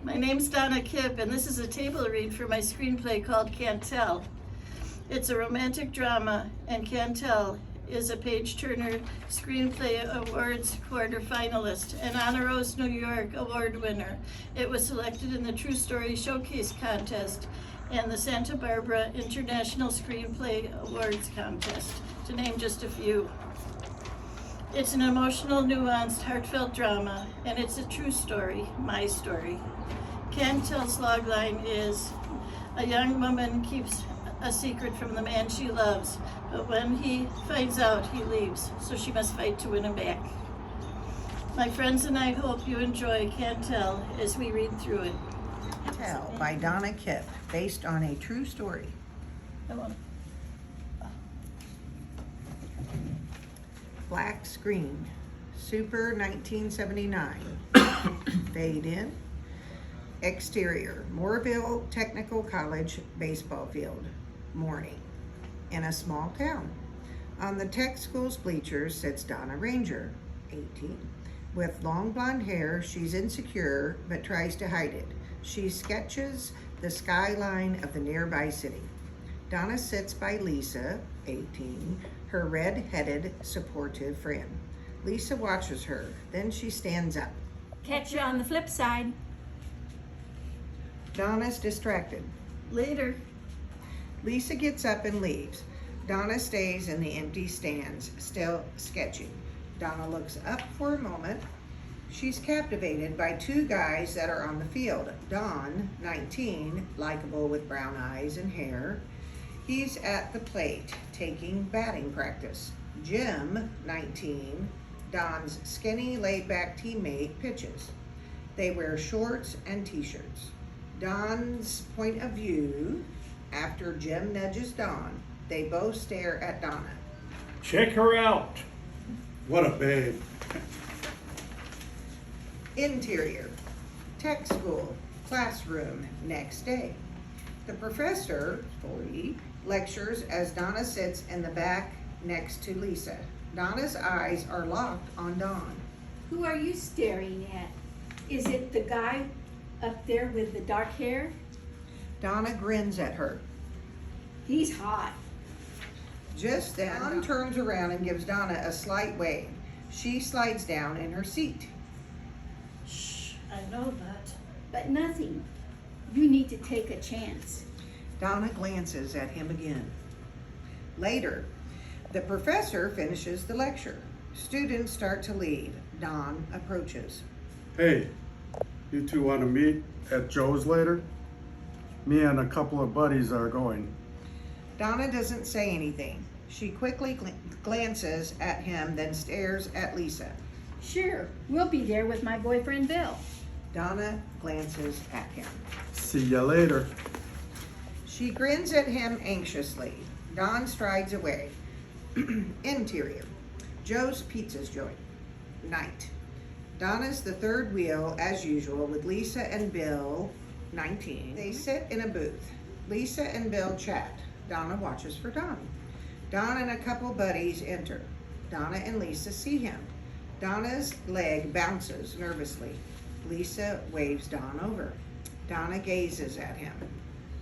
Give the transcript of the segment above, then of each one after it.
My name's Donna Kipp, and this is a table read for my screenplay called Can't Tell. It's a romantic drama, and Can't Tell is a page-turner Screenplay Awards quarter finalist, an Honor Rose New York award winner. It was selected in the True Story Showcase Contest and the Santa Barbara International Screenplay Awards Contest, to name just a few. It's an emotional, nuanced, heartfelt drama, and it's a true story, my story. Can't Tell's logline is, a young woman keeps a secret from the man she loves, but when he finds out, he leaves, so she must fight to win him back. My friends and I hope you enjoy Can't Tell as we read through it. Tell by Donna Kipp, based on a true story. Black screen, Super 1979. Fade in. Exterior, Moorville Technical College baseball field. Morning. In a small town. On the tech school's bleachers sits Donna Ranger, 18. With long blonde hair, she's insecure but tries to hide it. She sketches the skyline of the nearby city. Donna sits by Lisa, 18, her red-headed, supportive friend. Lisa watches her, then she stands up. Catch you on the flip side. Donna's distracted. Later. Lisa gets up and leaves. Donna stays in the empty stands, still sketching. Donna looks up for a moment. She's captivated by two guys that are on the field. Don, 19, likable with brown eyes and hair. He's at the plate, taking batting practice. Jim, 19, Don's skinny, laid-back teammate, pitches. They wear shorts and t-shirts. Don's point of view, after Jim nudges Don, they both stare at Donna. Check her out. What a babe. Interior, tech school, classroom, next day. The professor, 40, lectures as Donna sits in the back next to Lisa. Donna's eyes are locked on Don. Who are you staring at? Is it the guy up there with the dark hair? Donna grins at her. He's hot. Just then, Don turns around and gives Donna a slight wave. She slides down in her seat. Shh, I know that. But nothing. You need to take a chance. Donna glances at him again. Later, the professor finishes the lecture. Students start to leave. Don approaches. Hey, you two want to meet at Joe's later? Me and a couple of buddies are going. Donna doesn't say anything. She quickly glances at him, then stares at Lisa. Sure, we'll be there with my boyfriend Bill. Donna glances at him. See ya later. She grins at him anxiously. Don strides away. Interior, Joe's Pizza's joint. Night. Donna's the third wheel, as usual, with Lisa and Bill, 19. They sit in a booth. Lisa and Bill chat. Donna watches for Don. Don and a couple buddies enter. Donna and Lisa see him. Donna's leg bounces nervously. Lisa waves Don over. Donna gazes at him.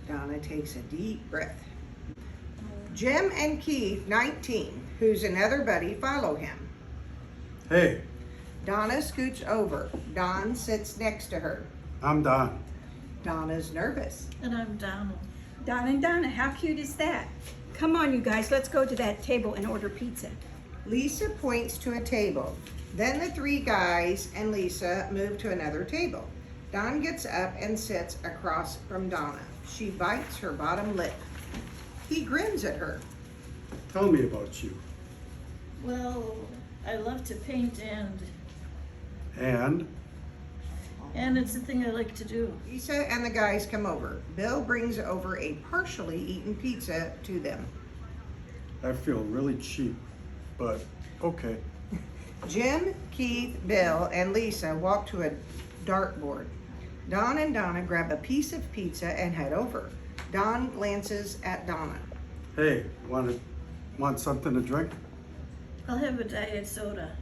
Donna takes a deep breath. Jim and Keith, 19, who's another buddy, follow him. Hey, Donna scoots over. Don sits next to her. I'm Don. Donna's nervous. And I'm Donald. Don and Donna, how cute is that? Come on, you guys, let's go to that table and order pizza. Lisa points to a table. Then the three guys and Lisa move to another table. Don gets up and sits across from Donna. She bites her bottom lip. He grins at her. Tell me about you. Well, I love to paint And? and it's a thing I like to do. Lisa and the guys come over. Bill brings over a partially eaten pizza to them. I feel really cheap, but okay. Jim, Keith, Bill, and Lisa walk to a dartboard. Don and Donna grab a piece of pizza and head over. Don glances at Donna. Hey, want something to drink? I'll have a diet soda.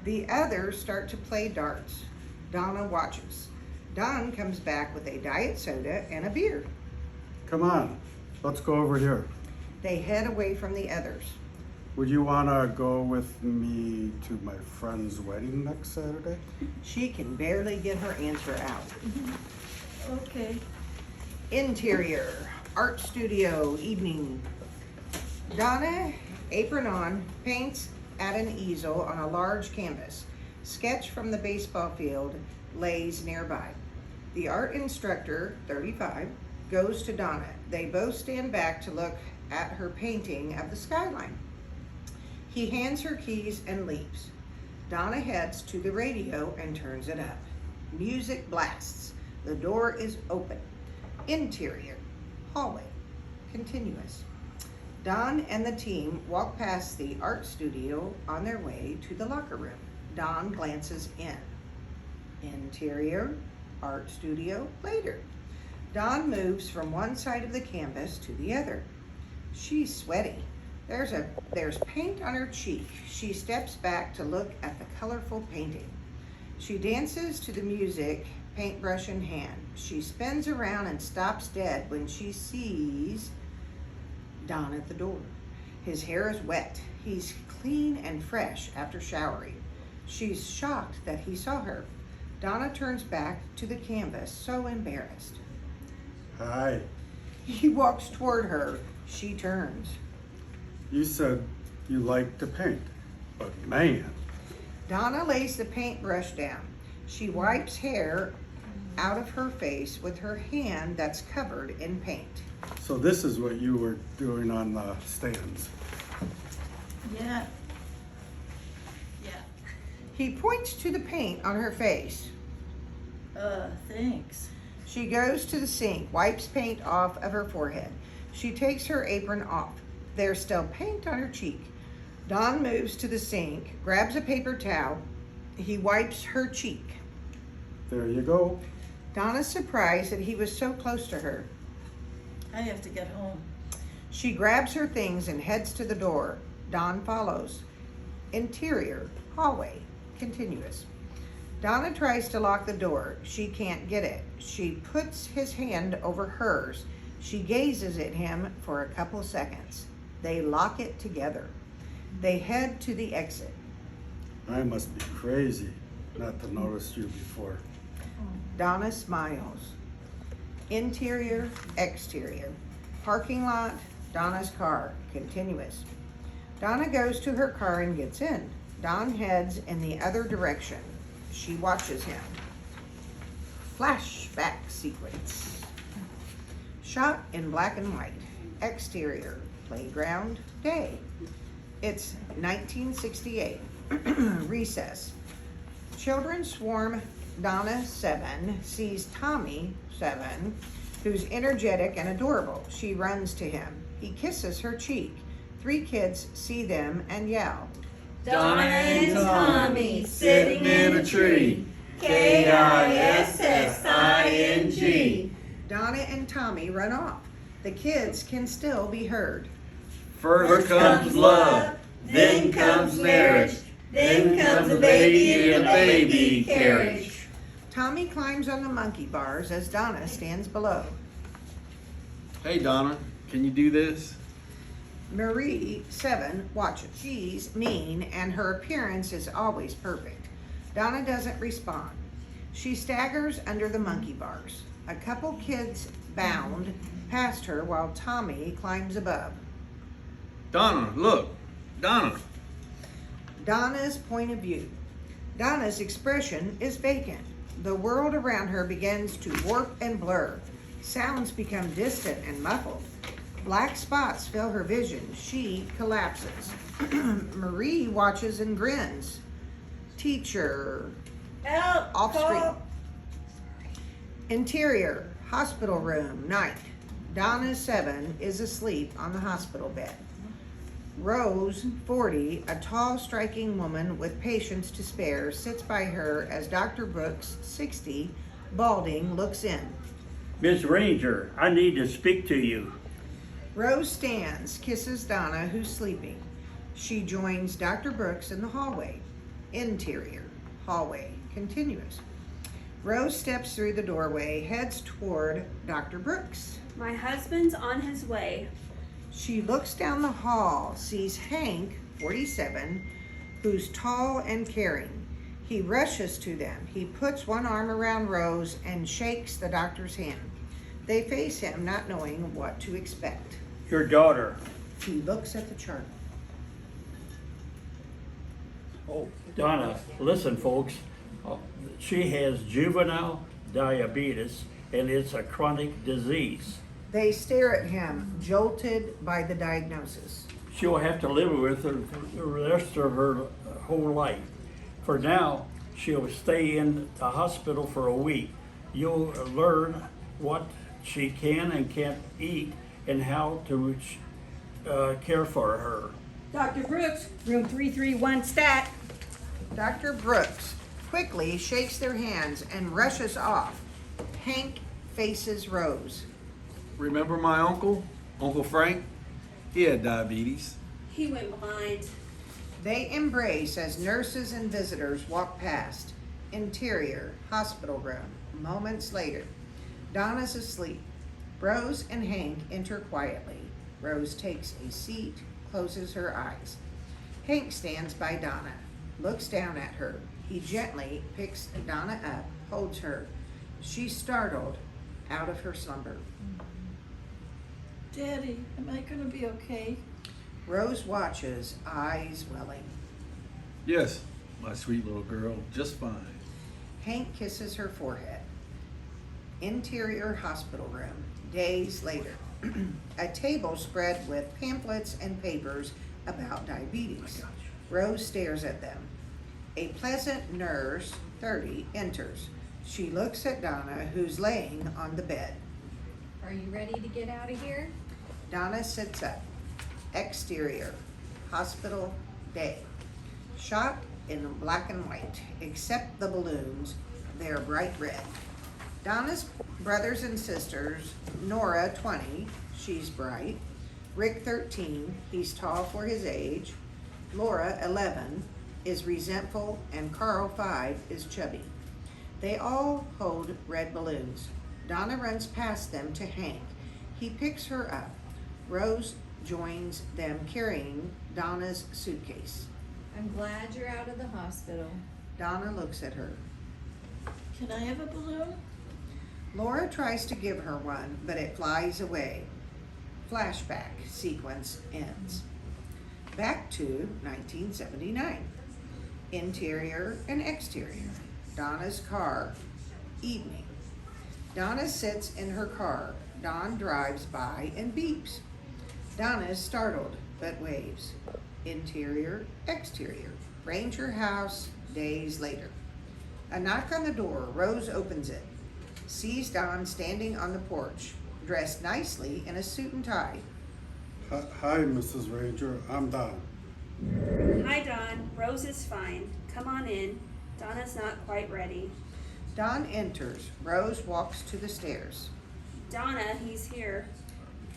The others start to play darts. Donna watches. Don comes back with a diet soda and a beer. Come on, let's go over here. They head away from the others. Would you want to go with me to my friend's wedding next Saturday? She can barely get her answer out. Okay. Interior, art studio, evening. Donna, apron on, paints at an easel on a large canvas. Sketch from the baseball field lays nearby. The art instructor, 35, goes to Donna. They both stand back to look at her painting of the skyline. He hands her keys and leaves. Donna heads to the radio and turns it up. Music blasts. The door is open. Interior, hallway, continuous. Don and the team walk past the art studio on their way to the locker room. Don glances in. Interior, art studio, later. Don moves from one side of the canvas to the other. She's sweaty. There's paint on her cheek. She steps back to look at the colorful painting. She dances to the music, paintbrush in hand. She spins around and stops dead when she sees Don at the door. His hair is wet. He's clean and fresh after showering. She's shocked that he saw her. Donna turns back to the canvas, so embarrassed. Hi. He walks toward her. She turns. You said you like to paint, but man, Donna lays the paintbrush down. She wipes hair out of her face with her hand that's covered in paint. so this is what you were doing on the stands. Yeah. Yeah. He points to the paint on her face. Thanks. She goes to the sink, wipes paint off of her forehead. She takes her apron off. There's still paint on her cheek. Don moves to the sink, grabs a paper towel. He wipes her cheek. There you go. Donna's surprised that he was so close to her. I have to get home. She grabs her things and heads to the door. Don follows. Interior, hallway, continuous. Donna tries to lock the door. She can't get it. She puts his hand over hers. She gazes at him for a couple seconds. They lock it together. They head to the exit. I must be crazy not to notice you before. Donna smiles. Interior, exterior. Parking lot, Donna's car, continuous. Donna goes to her car and gets in. Don heads in the other direction. She watches him. Flashback sequence. Shot in black and white. Exterior, playground, day. It's 1968. Recess. Children swarm. Donna, 7, sees Tommy, 7, who's energetic and adorable. She runs to him. He kisses her cheek. 3 kids see them and yell. Donna and Tommy sitting in a tree. Kissing. Donna and Tommy run off. The kids can still be heard. First comes love, then comes marriage, then comes a baby in a baby carriage. Tommy climbs on the monkey bars as Donna stands below. Hey Donna, can you do this? Marie, 7, watches. She's mean and her appearance is always perfect. Donna doesn't respond. She staggers under the monkey bars. A couple kids bound past her while Tommy climbs above. Donna, look, Donna. Donna's point of view. Donna's expression is vacant. The world around her begins to warp and blur. Sounds become distant and muffled. Black spots fill her vision. She collapses. Marie watches and grins. Teacher. Help! Off screen. Help. Interior, hospital room, night. Donna, 7, is asleep on the hospital bed. Rose, 40, a tall, striking woman with patience to spare, sits by her as Dr. Brooks, 60, balding, looks in. Miss Ranger, I need to speak to you. Rose stands, kisses Donna, who's sleeping. She joins Dr. Brooks in the hallway. Interior, hallway, continuous. Rose steps through the doorway, heads toward Dr. Brooks. My husband's on his way. She looks down the hall, sees Hank, 47, who's tall and caring. He rushes to them. He puts one arm around Rose and shakes the doctor's hand. They face him, not knowing what to expect. Your daughter. He looks at the chart. Oh, Donna, listen, folks. She has juvenile diabetes, and it's a chronic disease. They stare at him, jolted by the diagnosis. She'll have to live with it for the rest of her whole life. For now, she'll stay in the hospital for a week. You'll learn what she can and can't eat and how to care for her. Dr. Brooks, room 331 stat. Dr. Brooks quickly shakes their hands and rushes off. Hank faces Rose. Remember my uncle? Uncle Frank? He had diabetes. He went blind. They embrace as nurses and visitors walk past. Interior, hospital room. Moments later, Donna's asleep. Rose and Hank enter quietly. Rose takes a seat, closes her eyes. Hank stands by Donna, looks down at her. He gently picks Donna up, holds her. She's startled out of her slumber. Daddy, am I gonna be okay? Rose watches, eyes welling. Yes, my sweet little girl, just fine. Hank kisses her forehead. Interior hospital room. Days later. A table spread with pamphlets and papers about diabetes. Rose stares at them. A pleasant nurse, 30, enters. She looks at Donna, who's laying on the bed. Are you ready to get out of here? Donna sits up. Exterior. Hospital. Day. Shot in black and white, except the balloons. They're bright red. Donna's brothers and sisters, Nora, 20, she's bright. Rick, 13, he's tall for his age. Laura, 11, is resentful, and Carl, 5, is chubby. They all hold red balloons. Donna runs past them to Hank. He picks her up. Rose joins them carrying Donna's suitcase. I'm glad you're out of the hospital. Donna looks at her. Can I have a balloon? Laura tries to give her one, but it flies away. Flashback sequence ends. Back to 1979. Interior and exterior. Donna's car. Evening. Donna sits in her car. Don drives by and beeps. Donna is startled, but waves. Interior, exterior. Ranger house, days later. A knock on the door. Rose opens it. Sees Don standing on the porch, dressed nicely in a suit and tie. Hi, Mrs. Ranger. I'm Don. Hi, Don. Rose is fine. Come on in. Donna's not quite ready. Don enters. Rose walks to the stairs. Donna, he's here.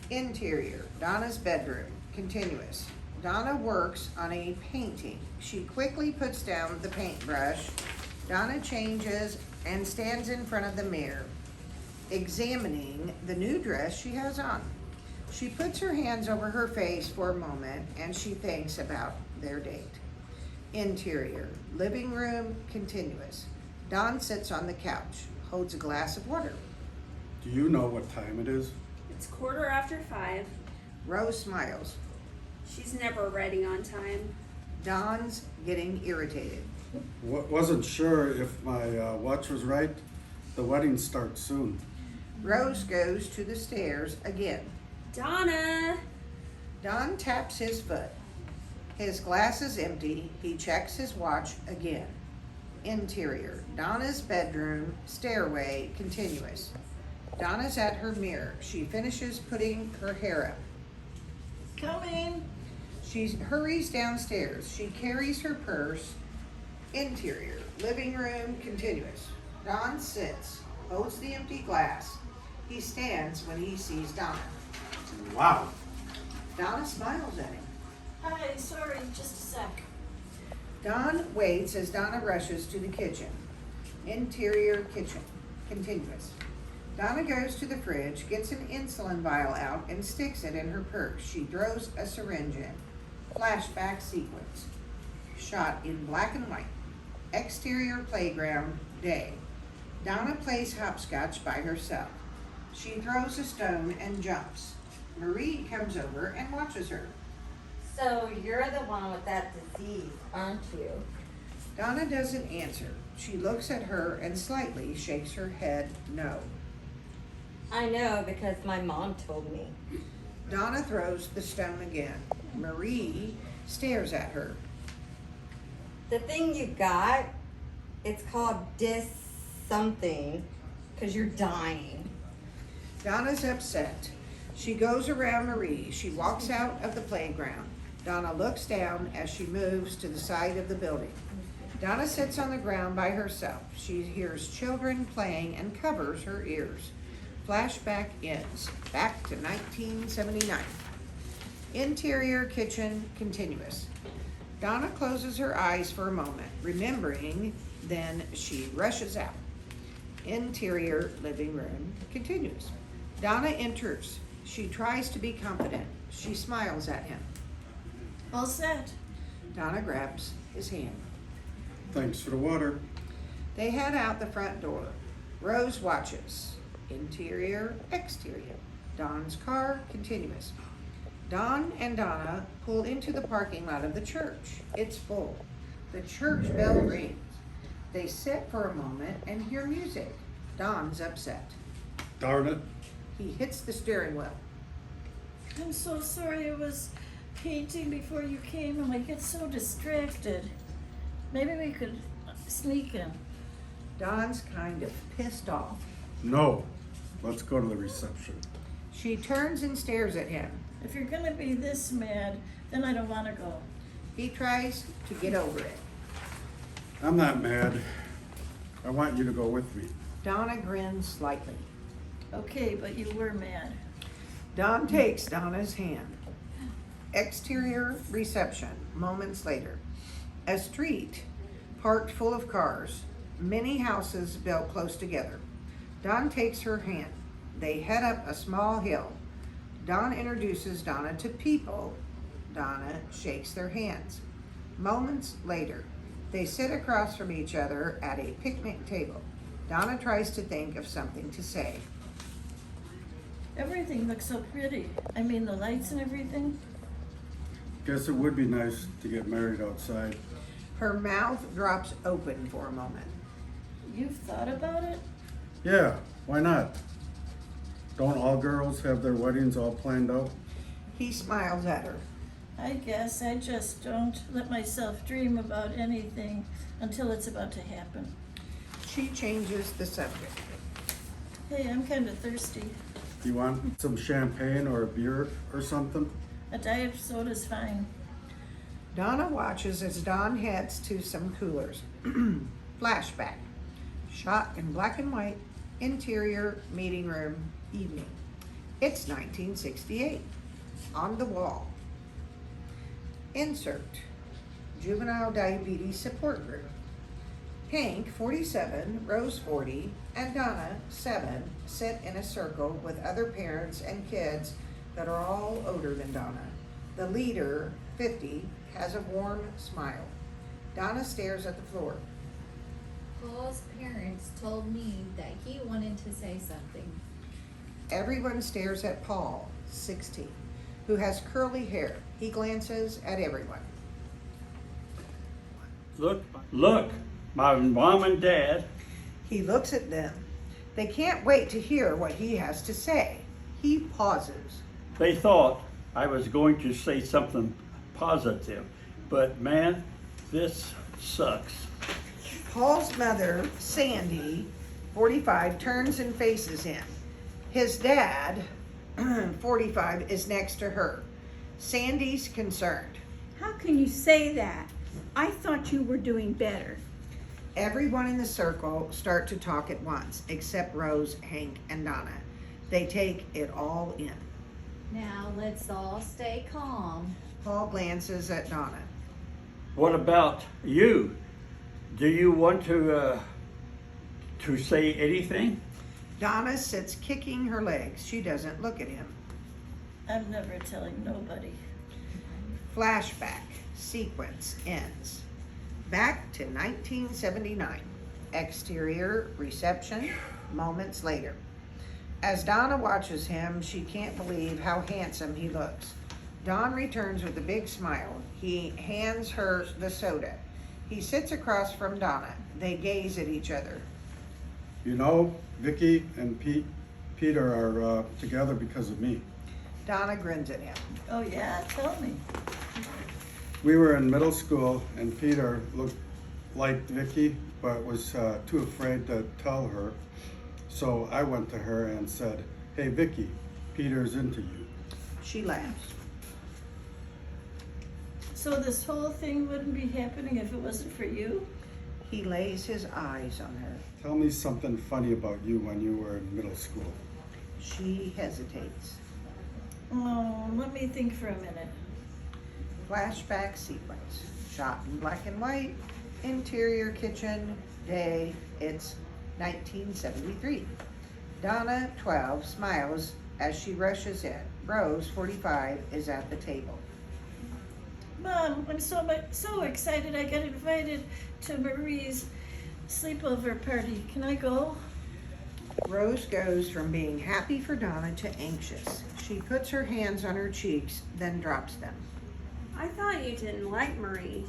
Interior, Donna's bedroom, continuous. Donna works on a painting. She quickly puts down the paintbrush. Donna changes and stands in front of the mirror, examining the new dress she has on. She puts her hands over her face for a moment and she thinks about their date. Interior, living room, continuous. Don sits on the couch, holds a glass of water. Do you know what time it is? It's 5:15. Rose smiles. She's never ready on time. Don's getting irritated. Wasn't sure if my watch was right. The wedding starts soon. Rose goes to the stairs again. Donna! Don taps his foot. His glass is empty. He checks his watch again. Interior, Donna's bedroom, stairway, continuous. Donna's at her mirror. She finishes putting her hair up. Coming. She hurries downstairs. She carries her purse. Interior, living room, continuous. Don sits, holds the empty glass. He stands when he sees Donna. Wow. Donna smiles at him. Hi, sorry, just a sec. Don waits as Donna rushes to the kitchen. Interior kitchen, continuous. Donna goes to the fridge, gets an insulin vial out, and sticks it in her purse. She throws a syringe in. Flashback sequence. Shot in black and white. Exterior playground, day. Donna plays hopscotch by herself. She throws a stone and jumps. Marie comes over and watches her. So you're the one with that disease, aren't you? Donna doesn't answer. She looks at her and slightly shakes her head no. I know because my mom told me. Donna throws the stone again. Marie stares at her. The thing you got, it's called something, because you're dying. Donna's upset. She goes around Marie. She walks out of the playground. Donna looks down as she moves to the side of the building. Donna sits on the ground by herself. She hears children playing and covers her ears. Flashback ends. Back to 1979. Interior kitchen, continuous. Donna closes her eyes for a moment, remembering, then she rushes out. Interior living room, continuous. Donna enters. She tries to be confident. She smiles at him. All set. Donna grabs his hand. Thanks for the water. They head out the front door. Rose watches. Interior, exterior. Don's car, continuous. Don and Donna pull into the parking lot of the church. It's full. The church bell rings. They sit for a moment and hear music. Don's upset. Darn it. He hits the steering wheel. I'm so sorry. I was painting before you came and I get so distracted. Maybe we could sneak in. Don's kind of pissed off. No. Let's go to the reception. She turns and stares at him. If you're gonna be this mad, then I don't wanna go. He tries to get over it. I'm not mad. I want you to go with me. Donna grins slightly. Okay, but you were mad. Don takes Donna's hand. Exterior reception, moments later. A street parked full of cars, many houses built close together. Don takes her hand. They head up a small hill. Don introduces Donna to people. Donna shakes their hands. Moments later, they sit across from each other at a picnic table. Donna tries to think of something to say. Everything looks so pretty. I mean, the lights and everything. Guess it would be nice to get married outside. Her mouth drops open for a moment. You've thought about it? Yeah, why not? Don't all girls have their weddings all planned out? He smiles at her. I guess I just don't let myself dream about anything until it's about to happen. She changes the subject. Hey, I'm kind of thirsty. You want some champagne or a beer or something? A diet soda's fine. Donna watches as Don heads to some coolers. Flashback. Shot in black and white. Interior meeting room, evening. It's 1968. On the wall. Insert. Juvenile Diabetes Support Group. Hank, 47, Rose, 40, and Donna, 7, sit in a circle with other parents and kids that are all older than Donna. The leader, 50, has a warm smile. Donna stares at the floor. Paul's parents told me that he wanted to say something. Everyone stares at Paul, 16, who has curly hair. He glances at everyone. Look, my mom and dad. He looks at them. They can't wait to hear what he has to say. He pauses. They thought I was going to say something positive, but man, this sucks. Paul's mother, Sandy, 45, turns and faces him. His dad, 45, is next to her. Sandy's concerned. How can you say that? I thought you were doing better. Everyone in the circle start to talk at once, except Rose, Hank, and Donna. They take it all in. Now let's all stay calm. Paul glances at Donna. What about you? Do you want to to say anything? Donna sits kicking her legs. She doesn't look at him. I'm never telling nobody. Flashback sequence ends. Back to 1979. Exterior reception, moments later. As Donna watches him, she can't believe how handsome he looks. Don returns with a big smile. He hands her the soda. He sits across from Donna. They gaze at each other. You know, Vicky and Peter are together because of me. Donna grins at him. Oh yeah, tell me. We were in middle school and Peter liked Vicky, but was too afraid to tell her. So I went to her and said, "Hey Vicky, Peter's into you." She laughs. So this whole thing wouldn't be happening if it wasn't for you? He lays his eyes on her. Tell me something funny about you when you were in middle school. She hesitates. Oh, let me think for a minute. Flashback sequence. Shot in black and white. Interior kitchen. Day. It's 1973. Donna, 12, smiles as she rushes in. Rose, 45, is at the table. Mom, I'm so excited I got invited to Marie's sleepover party. Can I go? Rose goes from being happy for Donna to anxious. She puts her hands on her cheeks, then drops them. I thought you didn't like Marie.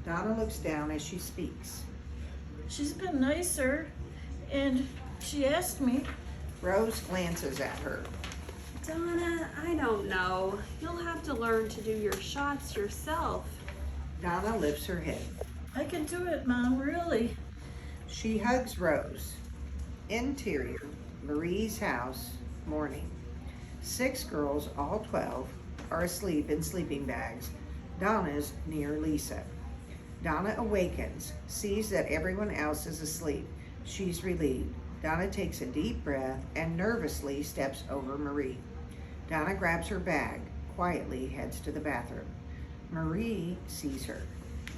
Donna looks down as she speaks. She's been nicer, and she asked me. Rose glances at her. Donna, I don't know. You'll have to learn to do your shots yourself. Donna lifts her head. I can do it, Mom, really. She hugs Rose. Interior, Marie's house, morning. 6 girls, all 12, are asleep in sleeping bags. Donna's near Lisa. Donna awakens, sees that everyone else is asleep. She's relieved. Donna takes a deep breath and nervously steps over Marie. Donna grabs her bag, quietly heads to the bathroom. Marie sees her.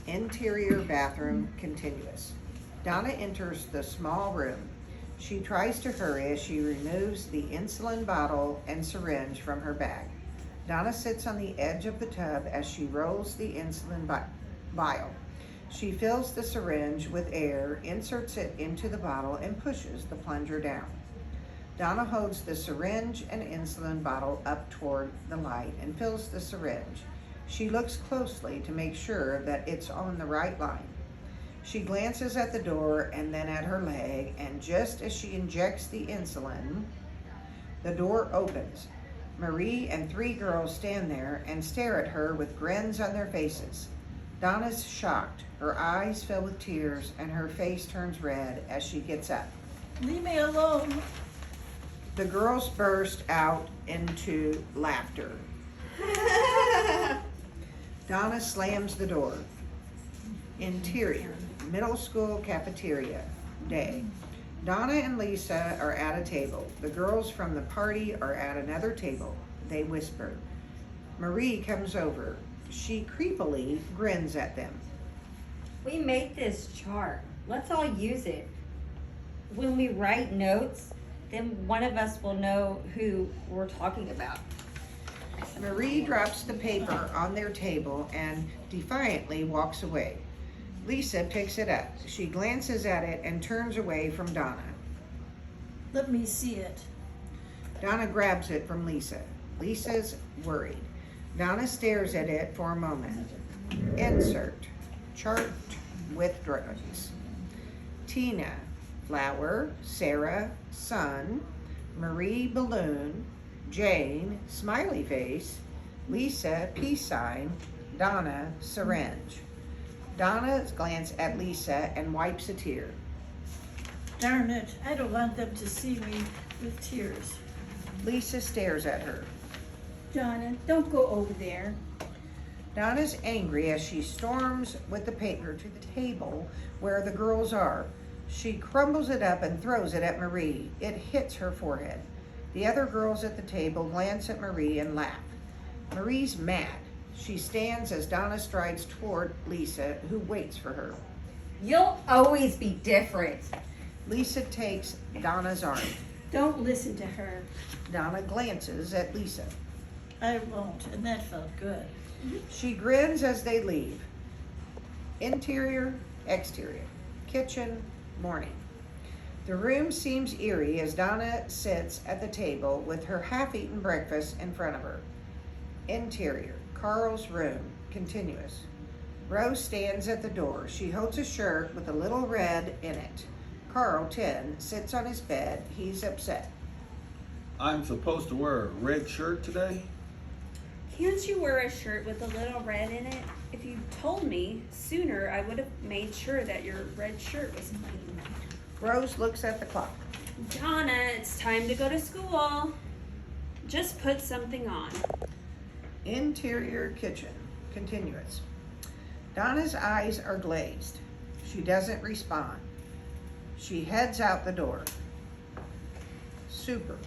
Interior bathroom continuous. Donna enters the small room. She tries to hurry as she removes the insulin bottle and syringe from her bag. Donna sits on the edge of the tub as she rolls the insulin vial. She fills the syringe with air, inserts it into the bottle, and pushes the plunger down. Donna holds the syringe and insulin bottle up toward the light and fills the syringe. She looks closely to make sure that it's on the right line. She glances at the door and then at her leg, and just as she injects the insulin, the door opens. Marie and 3 girls stand there and stare at her with grins on their faces. Donna's shocked. Her eyes fill with tears and her face turns red as she gets up. Leave me alone. The girls burst out into laughter. Donna slams the door. Interior, middle school cafeteria, day. Donna and Lisa are at a table. The girls from the party are at another table. They whisper. Marie comes over. She creepily grins at them. We made this chart. Let's all use it. When we write notes, then one of us will know who we're talking about. Marie drops the paper on their table and defiantly walks away. Lisa picks it up. She glances at it and turns away from Donna. Let me see it. Donna grabs it from Lisa. Lisa's worried. Donna stares at it for a moment. Insert. Chart with drugs. Tina, flower. Sarah, sun. Marie, balloon. Jane, smiley face. Lisa, peace sign. Donna, syringe. Donna glances at Lisa and wipes a tear. Darn it, I don't want them to see me with tears. Lisa stares at her. Donna, don't go over there. Donna's angry as she storms with the paper to the table where the girls are. She crumbles it up and throws it at Marie. It hits her forehead. The other girls at the table glance at Marie and laugh. Marie's mad. She stands as Donna strides toward Lisa, who waits for her. You'll always be different. Lisa takes Donna's arm. Don't listen to her. Donna glances at Lisa. I won't, and that felt good. She grins as they leave. Interior, exterior, kitchen, morning. The room seems eerie as Donna sits at the table with her half-eaten breakfast in front of her. Interior, Carl's room, continuous. Rose stands at the door. She holds a shirt with a little red in it. Carl, 10, sits on his bed. He's upset. I'm supposed to wear a red shirt today? Can't you wear a shirt with a little red in it? If you told me sooner, I would have made sure that your red shirt was clean. Rose looks at the clock. Donna, it's time to go to school. Just put something on. Interior kitchen, continuous. Donna's eyes are glazed. She doesn't respond. She heads out the door. Super.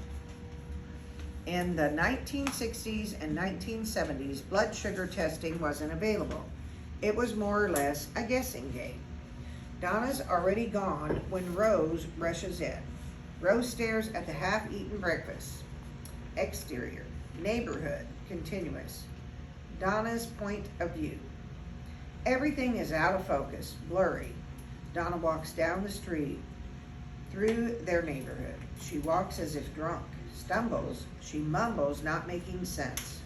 In the 1960s and 1970s, blood sugar testing wasn't available. It was more or less a guessing game. Donna's already gone when Rose rushes in. Rose stares at the half-eaten breakfast. Exterior, neighborhood, continuous. Donna's point of view. Everything is out of focus, blurry. Donna walks down the street through their neighborhood. She walks as if drunk, stumbles. She mumbles, not making sense.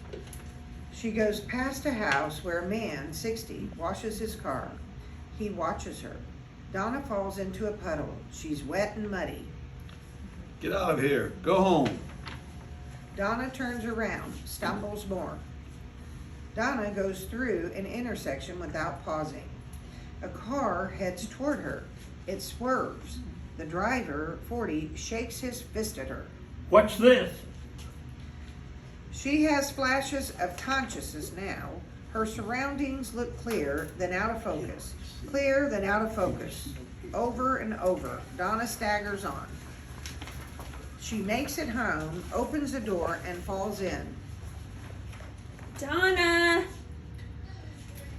She goes past a house where a man, 60, washes his car. He watches her. Donna falls into a puddle. She's wet and muddy. Get out of here. Go home. Donna turns around, stumbles more. Donna goes through an intersection without pausing. A car heads toward her. It swerves. The driver, 40, shakes his fist at her. What's this? She has flashes of consciousness now. Her surroundings look clear, then out of focus. Clear, then out of focus. Over and over. Donna staggers on. She makes it home, opens the door, and falls in. Donna!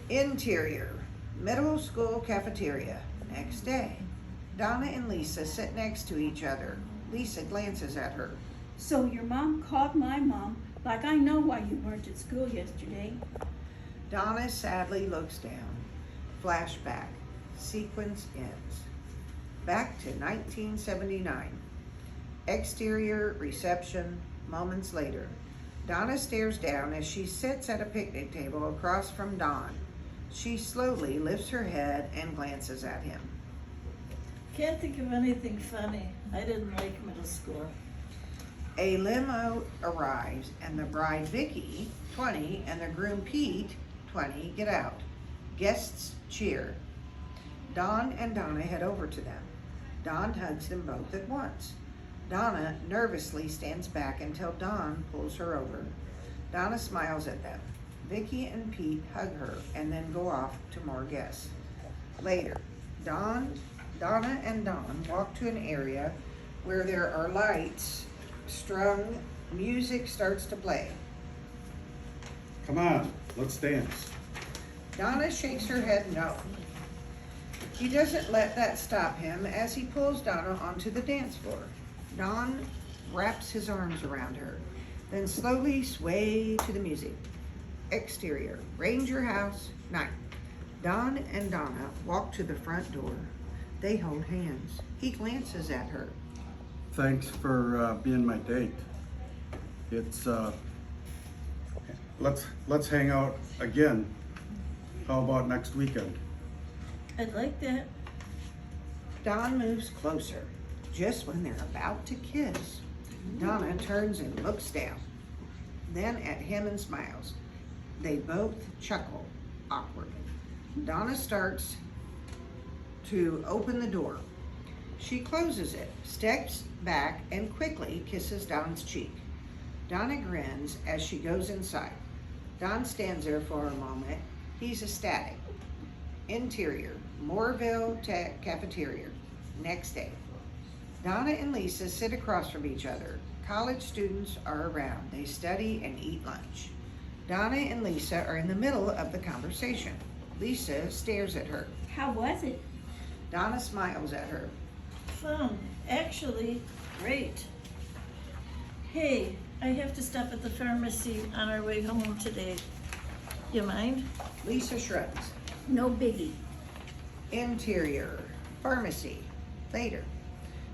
Interior, middle school cafeteria. Next day. Donna and Lisa sit next to each other. Lisa glances at her. So your mom called my mom, like I know why you weren't at school yesterday. Donna sadly looks down. Flashback. Sequence ends. Back to 1979. Exterior, reception, moments later. Donna stares down as she sits at a picnic table across from Don. She slowly lifts her head and glances at him. Can't think of anything funny. I didn't like middle school. A limo arrives and the bride Vicky, 20, and the groom Pete, 20, get out. Guests cheer. Don and Donna head over to them. Don hugs them both at once. Donna nervously stands back until Don pulls her over. Donna smiles at them. Vicky and Pete hug her and then go off to more guests. Later, Donna and Don walk to an area where there are lights strung. Music starts to play. Come on, let's dance. Donna shakes her head no. He doesn't let that stop him as he pulls Donna onto the dance floor. Don wraps his arms around her, then slowly sway to the music. Exterior, Ranger House, night. Don and Donna walk to the front door. They hold hands. He glances at her. Thanks for being my date. It's let's hang out again. How about next weekend? I'd like that. Don moves closer. Just when they're about to kiss, Donna turns and looks down, then at him and smiles. They both chuckle, awkward. Donna starts to open the door. She closes it, steps back, and quickly kisses Don's cheek. Donna grins as she goes inside. Don stands there for a moment. He's ecstatic. Interior, Moorville Cafeteria. Next day. Donna and Lisa sit across from each other. College students are around. They study and eat lunch. Donna and Lisa are in the middle of the conversation. Lisa stares at her. How was it? Donna smiles at her. Fun. Actually, great. Hey, I have to stop at the pharmacy on our way home today. You mind? Lisa shrugs. No biggie. Interior, pharmacy, later.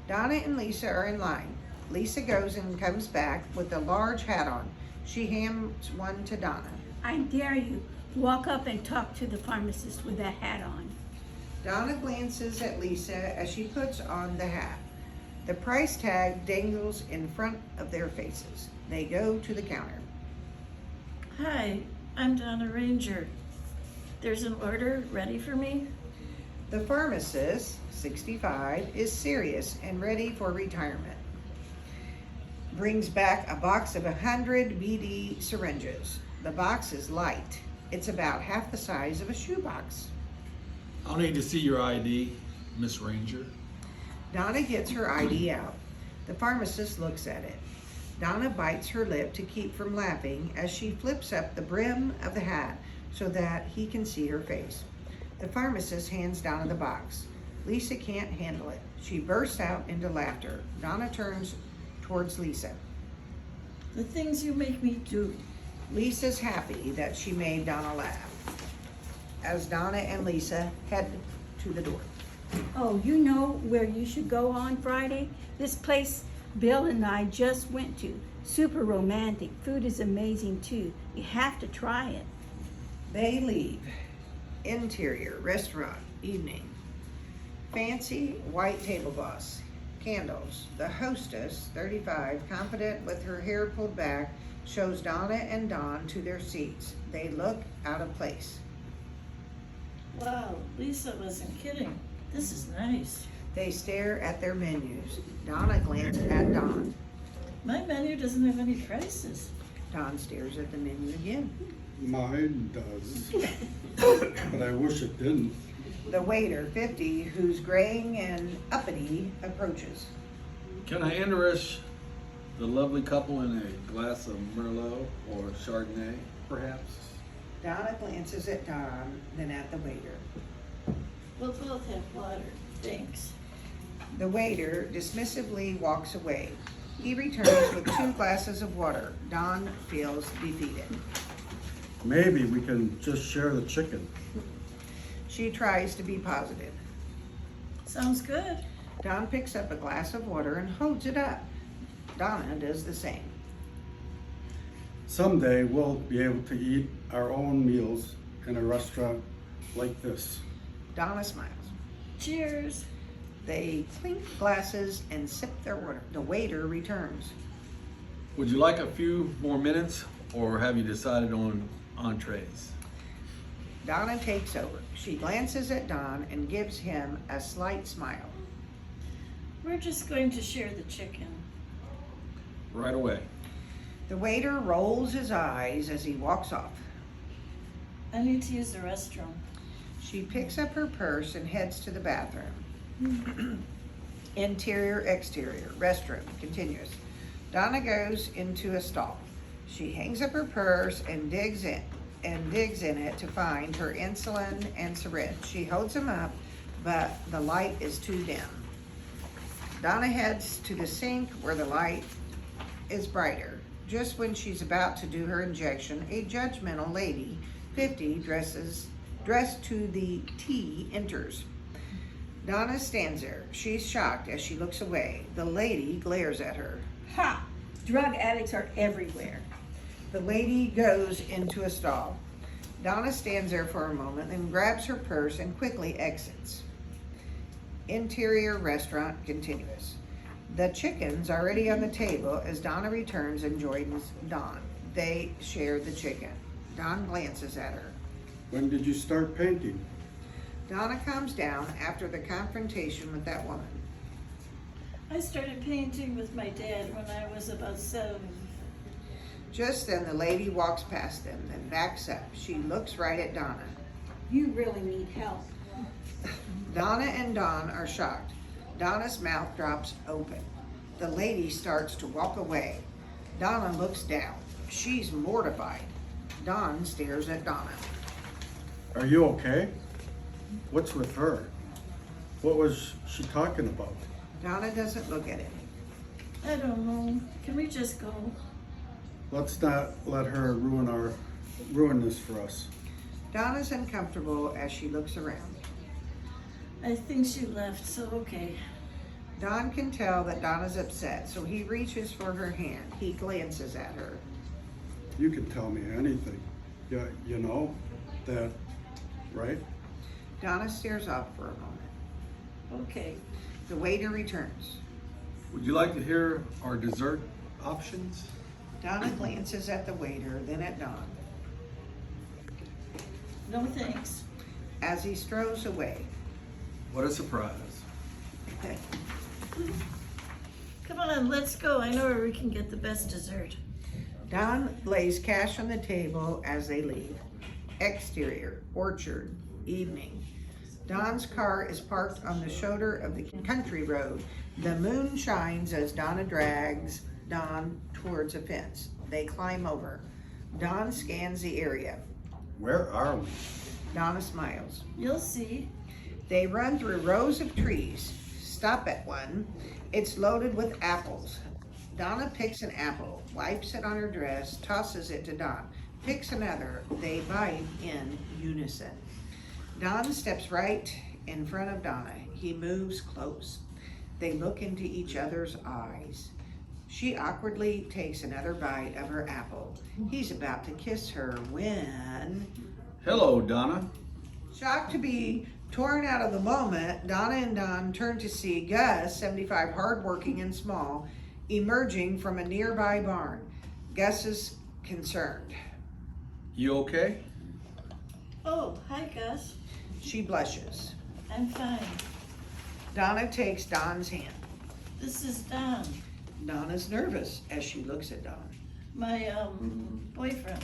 Donna and Lisa are in line. Lisa goes and comes back with a large hat on. She hands one to Donna. I dare you, walk up and talk to the pharmacist with that hat on. Donna glances at Lisa as she puts on the hat. The price tag dangles in front of their faces. They go to the counter. Hi, I'm Donna Ranger. There's an order ready for me? The pharmacist, 65, is serious and ready for retirement. Brings back a box of 100 BD syringes. The box is light. It's about half the size of a shoebox. I'll need to see your ID, Miss Ranger. Donna gets her ID out. The pharmacist looks at it. Donna bites her lip to keep from laughing as she flips up the brim of the hat so that he can see her face. The pharmacist hands Donna the box. Lisa can't handle it. She bursts out into laughter. Donna turns towards Lisa. The things you make me do. Lisa's happy that she made Donna laugh as Donna and Lisa head to the door. Oh, you know where you should go on Friday? This place Bill and I just went to. Super romantic. Food is amazing too. You have to try it. They leave. Interior, restaurant, evening. Fancy white tablecloths, candles. The hostess, 35, confident with her hair pulled back, shows Donna and Don to their seats. They look out of place. Wow, Lisa wasn't kidding. This is nice. They stare at their menus. Donna glances at Don. My menu doesn't have any prices. Don stares at the menu again. Mine does, but I wish it didn't. The waiter, 50, who's graying and uppity, approaches. Can I interest the lovely couple in a glass of Merlot or Chardonnay, perhaps? Donna glances at Don, then at the waiter. We'll both have water. Thanks. The waiter dismissively walks away. He returns with 2 glasses of water. Don feels defeated. Maybe we can just share the chicken. She tries to be positive. Sounds good. Don picks up a glass of water and holds it up. Donna does the same. Someday we'll be able to eat our own meals in a restaurant like this. Donna smiles. Cheers. They clink glasses and sip their water. The waiter returns. Would you like a few more minutes, or have you decided on entrees? Donna takes over. She glances at Don and gives him a slight smile. We're just going to share the chicken. Right away. The waiter rolls his eyes as he walks off. I need to use the restroom. She picks up her purse and heads to the bathroom. Interior, exterior, restroom, continuous. Donna goes into a stall. She hangs up her purse and digs in it to find her insulin and syringe. She holds them up, but the light is too dim. Donna heads to the sink where the light is brighter. Just when she's about to do her injection, a judgmental lady, 50, dressed to the T, enters. Donna stands there. She's shocked as she looks away. The lady glares at her. Ha! Drug addicts are everywhere. The lady goes into a stall. Donna stands there for a moment, then grabs her purse and quickly exits. Interior restaurant continuous. The chicken's already on the table as Donna returns and joins Don. They share the chicken. Don glances at her. When did you start painting? Donna calms down after the confrontation with that woman. I started painting with my dad when I was about 7. Just then the lady walks past them, then backs up. She looks right at Donna. You really need help. Donna and Don are shocked. Donna's mouth drops open. The lady starts to walk away. Donna looks down. She's mortified. Don stares at Donna. Are you okay? What's with her? What was she talking about? Donna doesn't look at him. I don't know. Can we just go? Let's not let her ruin this for us. Donna's uncomfortable as she looks around. I think she left, so okay. Don can tell that Donna's upset, so he reaches for her hand. He glances at her. You can tell me anything. Yeah, you know that, right? Donna stares off for a moment. Okay. The waiter returns. Would you like to hear our dessert options? Donna glances at the waiter, then at Don. No thanks. As he strolls away. What a surprise. Come on, let's go. I know where we can get the best dessert. Don lays cash on the table as they leave. Exterior, orchard, evening. Don's car is parked on the shoulder of the country road. The moon shines as Donna drags Don towards a fence. They climb over. Don scans the area. Where are we? Donna smiles. You'll see. They run through rows of trees. Stop at one. It's loaded with apples. Donna picks an apple, wipes it on her dress, tosses it to Don. Picks another. They bite in unison. Don steps right in front of Donna. He moves close. They look into each other's eyes. She awkwardly takes another bite of her apple. He's about to kiss her when... Hello, Donna. Shocked to be torn out of the moment, Donna and Don turn to see Gus, 75, hardworking and small, emerging from a nearby barn. Gus is concerned. You okay? Oh, hi, Gus. She blushes. I'm fine. Donna takes Don's hand. This is Don, Donna's nervous as she looks at Don. my boyfriend.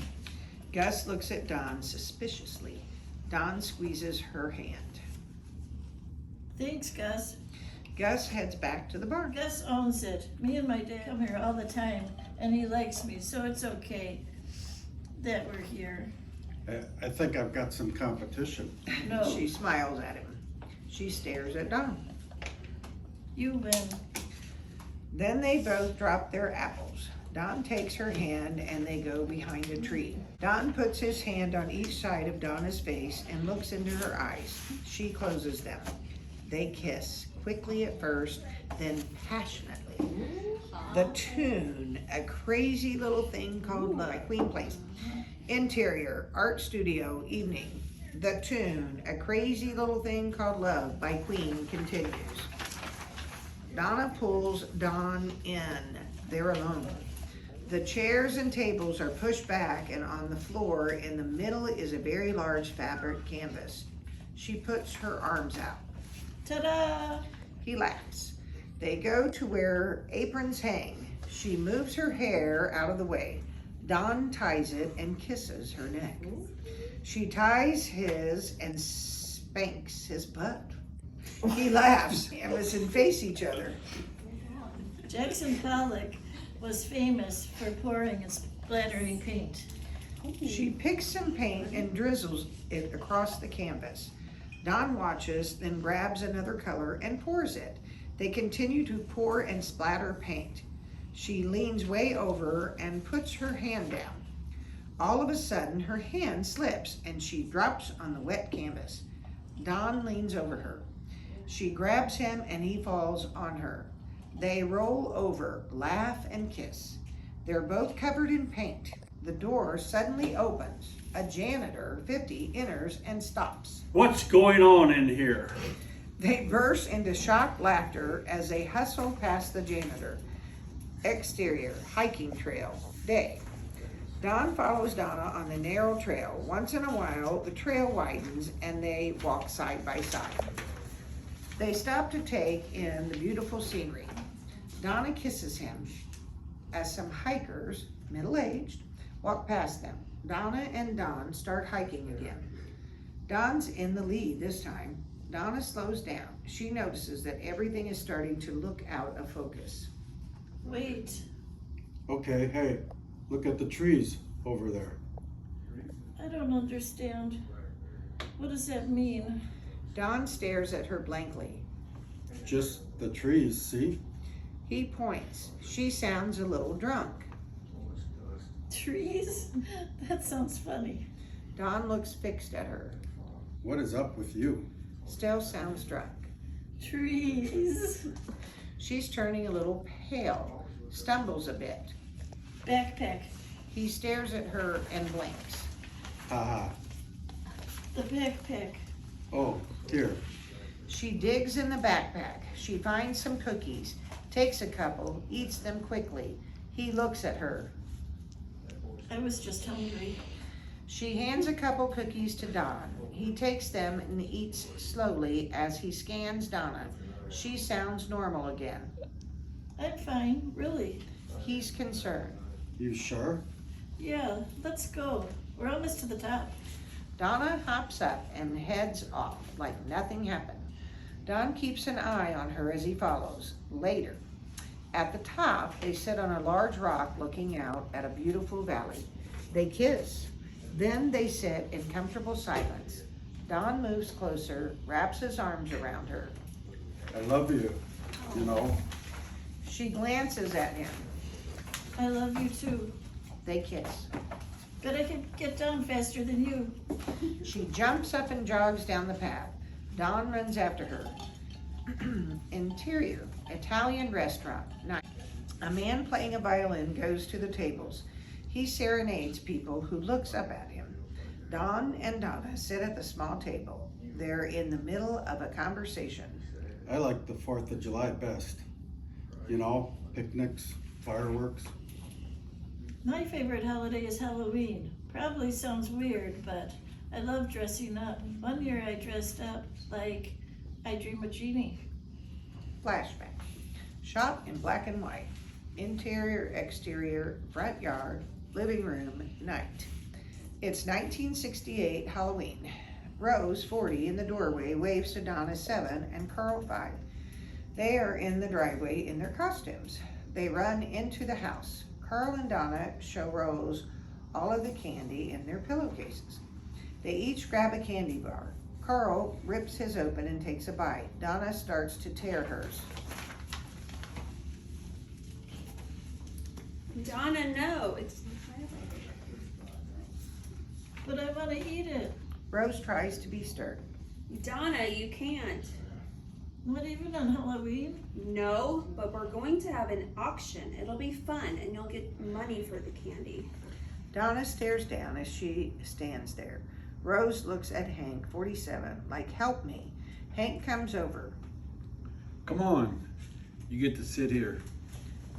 Gus looks at Don suspiciously. Don squeezes her hand. Thanks, Gus. Gus heads back to the barn. Gus owns it. Me and my dad come here all the time, and he likes me, so it's okay that we're here. I think I've got some competition. No, She smiles at him. She stares at Don. you win. Then they both drop their apples. Don takes her hand and they go behind a tree. Don puts his hand on each side of Donna's face and looks into her eyes. She closes them. They kiss, quickly at first, then passionately. The tune, A Crazy Little Thing Called Love, by Queen plays. Interior, art studio, evening. The tune, A Crazy Little Thing Called Love by Queen continues. Donna pulls Don in. They're alone. The chairs and tables are pushed back, and on the floor in the middle is a very large fabric canvas. She puts her arms out. Ta-da! He laughs. They go to where aprons hang. She moves her hair out of the way. Don ties it and kisses her neck. She ties his and spanks his butt. He laughs. Emerson face each other. Jackson Pollock was famous for pouring and splattering paint. She picks some paint and drizzles it across the canvas. Don watches, then grabs another color and pours it. They continue to pour and splatter paint. She leans way over and puts her hand down. All of a sudden, her hand slips and she drops on the wet canvas. Don leans over her. She grabs him and he falls on her. They roll over, laugh, and kiss. They're both covered in paint. The door suddenly opens. A janitor, 50, enters and stops. What's going on in here? They burst into shocked laughter as they hustle past the janitor. Exterior, hiking trail, day. Don follows Donna on the narrow trail. Once in a while, the trail widens and they walk side by side. They stop to take in the beautiful scenery. Donna kisses him as some hikers, middle-aged, walk past them. Donna and Don start hiking again. Don's in the lead this time. Donna slows down. She notices that everything is starting to look out of focus. Wait, Okay, hey, look at the trees over there. I don't understand. What does that mean? Don stares at her blankly. just the trees, see? He points. She sounds a little drunk. Trees? That sounds funny. Don looks fixed at her. What is up with you? Still sounds drunk. Trees. She's turning a little pale, stumbles a bit. Backpack. He stares at her and blinks. Haha. The backpack. Oh, here. She digs in the backpack. She finds some cookies, takes a couple, eats them quickly. He looks at her. I was just hungry. She hands a couple cookies to Don. He takes them and eats slowly as he scans Donna. She sounds normal again. I'm fine, really. He's concerned. You sure? Yeah, let's go. We're almost to the top. Donna hops up and heads off like nothing happened. Don keeps an eye on her as he follows. Later, at the top, they sit on a large rock looking out at a beautiful valley. They kiss. Then they sit in comfortable silence. Don moves closer, wraps his arms around her. I love you, you know. She glances at him. I love you too. They kiss. But I can get down faster than you. She jumps up and jogs down the path. Don runs after her. Interior, Italian restaurant, night. A man playing a violin goes to the tables. He serenades people who looks up at him. Don and Donna sit at the small table. They're in the middle of a conversation. I like the 4th of July best. You know, picnics, fireworks. My favorite holiday is Halloween. Probably sounds weird, but I love dressing up. One year I dressed up like I Dream of Jeannie. Flashback. Shot in black and white. Interior, exterior, front yard, living room, night. It's 1968 Halloween. Rose, 40, in the doorway waves to Donna, 7, and Carl, 5. They are in the driveway in their costumes. They run into the house. Carl and Donna show Rose all of the candy in their pillowcases. They each grab a candy bar. Carl rips his open and takes a bite. Donna starts to tear hers. Donna, no, it's. But I want to eat it. Rose tries to be stern. Donna, you can't. Not even on Halloween? No, but we're going to have an auction. It'll be fun, and you'll get money for the candy. Donna stares down as she stands there. Rose looks at Hank, 47, like, help me. Hank comes over. Come on, you get to sit here.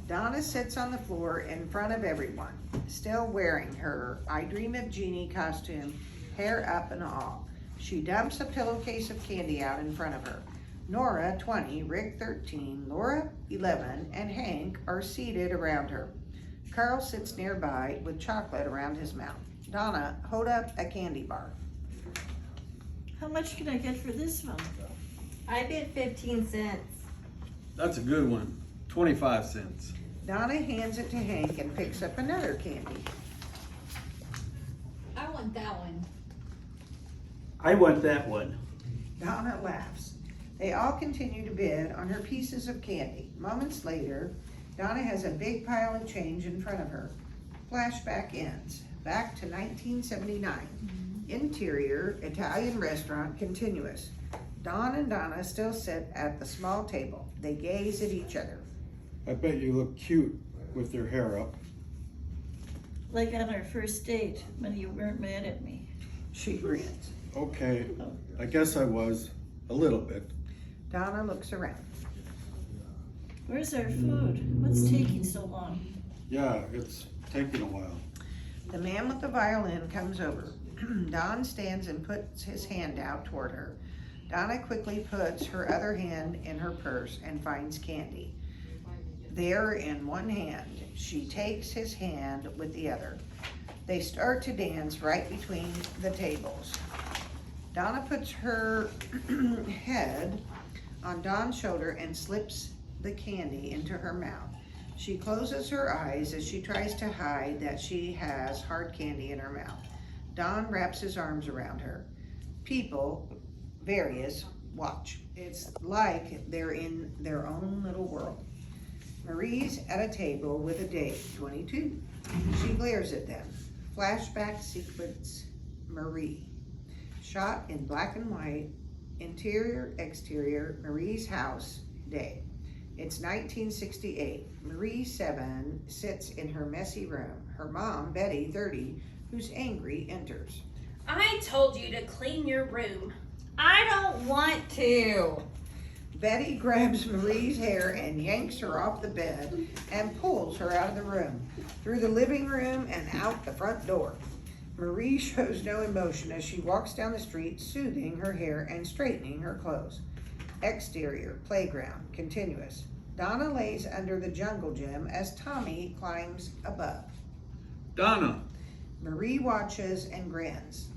Donna sits on the floor in front of everyone, still wearing her I Dream of Jeannie costume, hair up and all. She dumps a pillowcase of candy out in front of her. Nora, 20, Rick, 13, Laura, 11, and Hank are seated around her. Carl sits nearby with chocolate around his mouth. Donna, hold up a candy bar. How much can I get for this one? I bid 15 cents. That's a good one. 25 cents. Donna hands it to Hank and picks up another candy. I want that one. I want that one. Donna laughs. They all continue to bid on her pieces of candy. Moments later, Donna has a big pile of change in front of her. Flashback ends. Back to 1979. Interior, Italian restaurant, continuous. Don and Donna still sit at the small table. They gaze at each other. I bet you look cute with your hair up. Like on our first date, when you weren't mad at me. She grins. Okay, I guess I was. A little bit. Donna looks around. Where's our food? What's taking so long? Yeah, it's taking a while. The man with the violin comes over. Don stands and puts his hand out toward her. Donna quickly puts her other hand in her purse and finds candy. There in one hand, she takes his hand with the other. They start to dance right between the tables. Donna puts her head on Don's shoulder and slips the candy into her mouth. She closes her eyes as she tries to hide that she has hard candy in her mouth. Don wraps his arms around her. People, various, watch. It's like they're in their own little world. Marie's at a table with a date, 22. She glares at them. Flashback sequence, Marie. Shot in black and white, interior, exterior, Marie's house, day. It's 1968. Marie, 7, sits in her messy room. Her mom, Betty, 30, who's angry, enters. I told you to clean your room. I don't want to. Betty grabs Marie's hair and yanks her off the bed and pulls her out of the room, through the living room and out the front door. Marie shows no emotion as she walks down the street, soothing her hair and straightening her clothes. Exterior, playground, continuous. Donna lays under the jungle gym as Tommy climbs above. Donna, Marie watches and grins.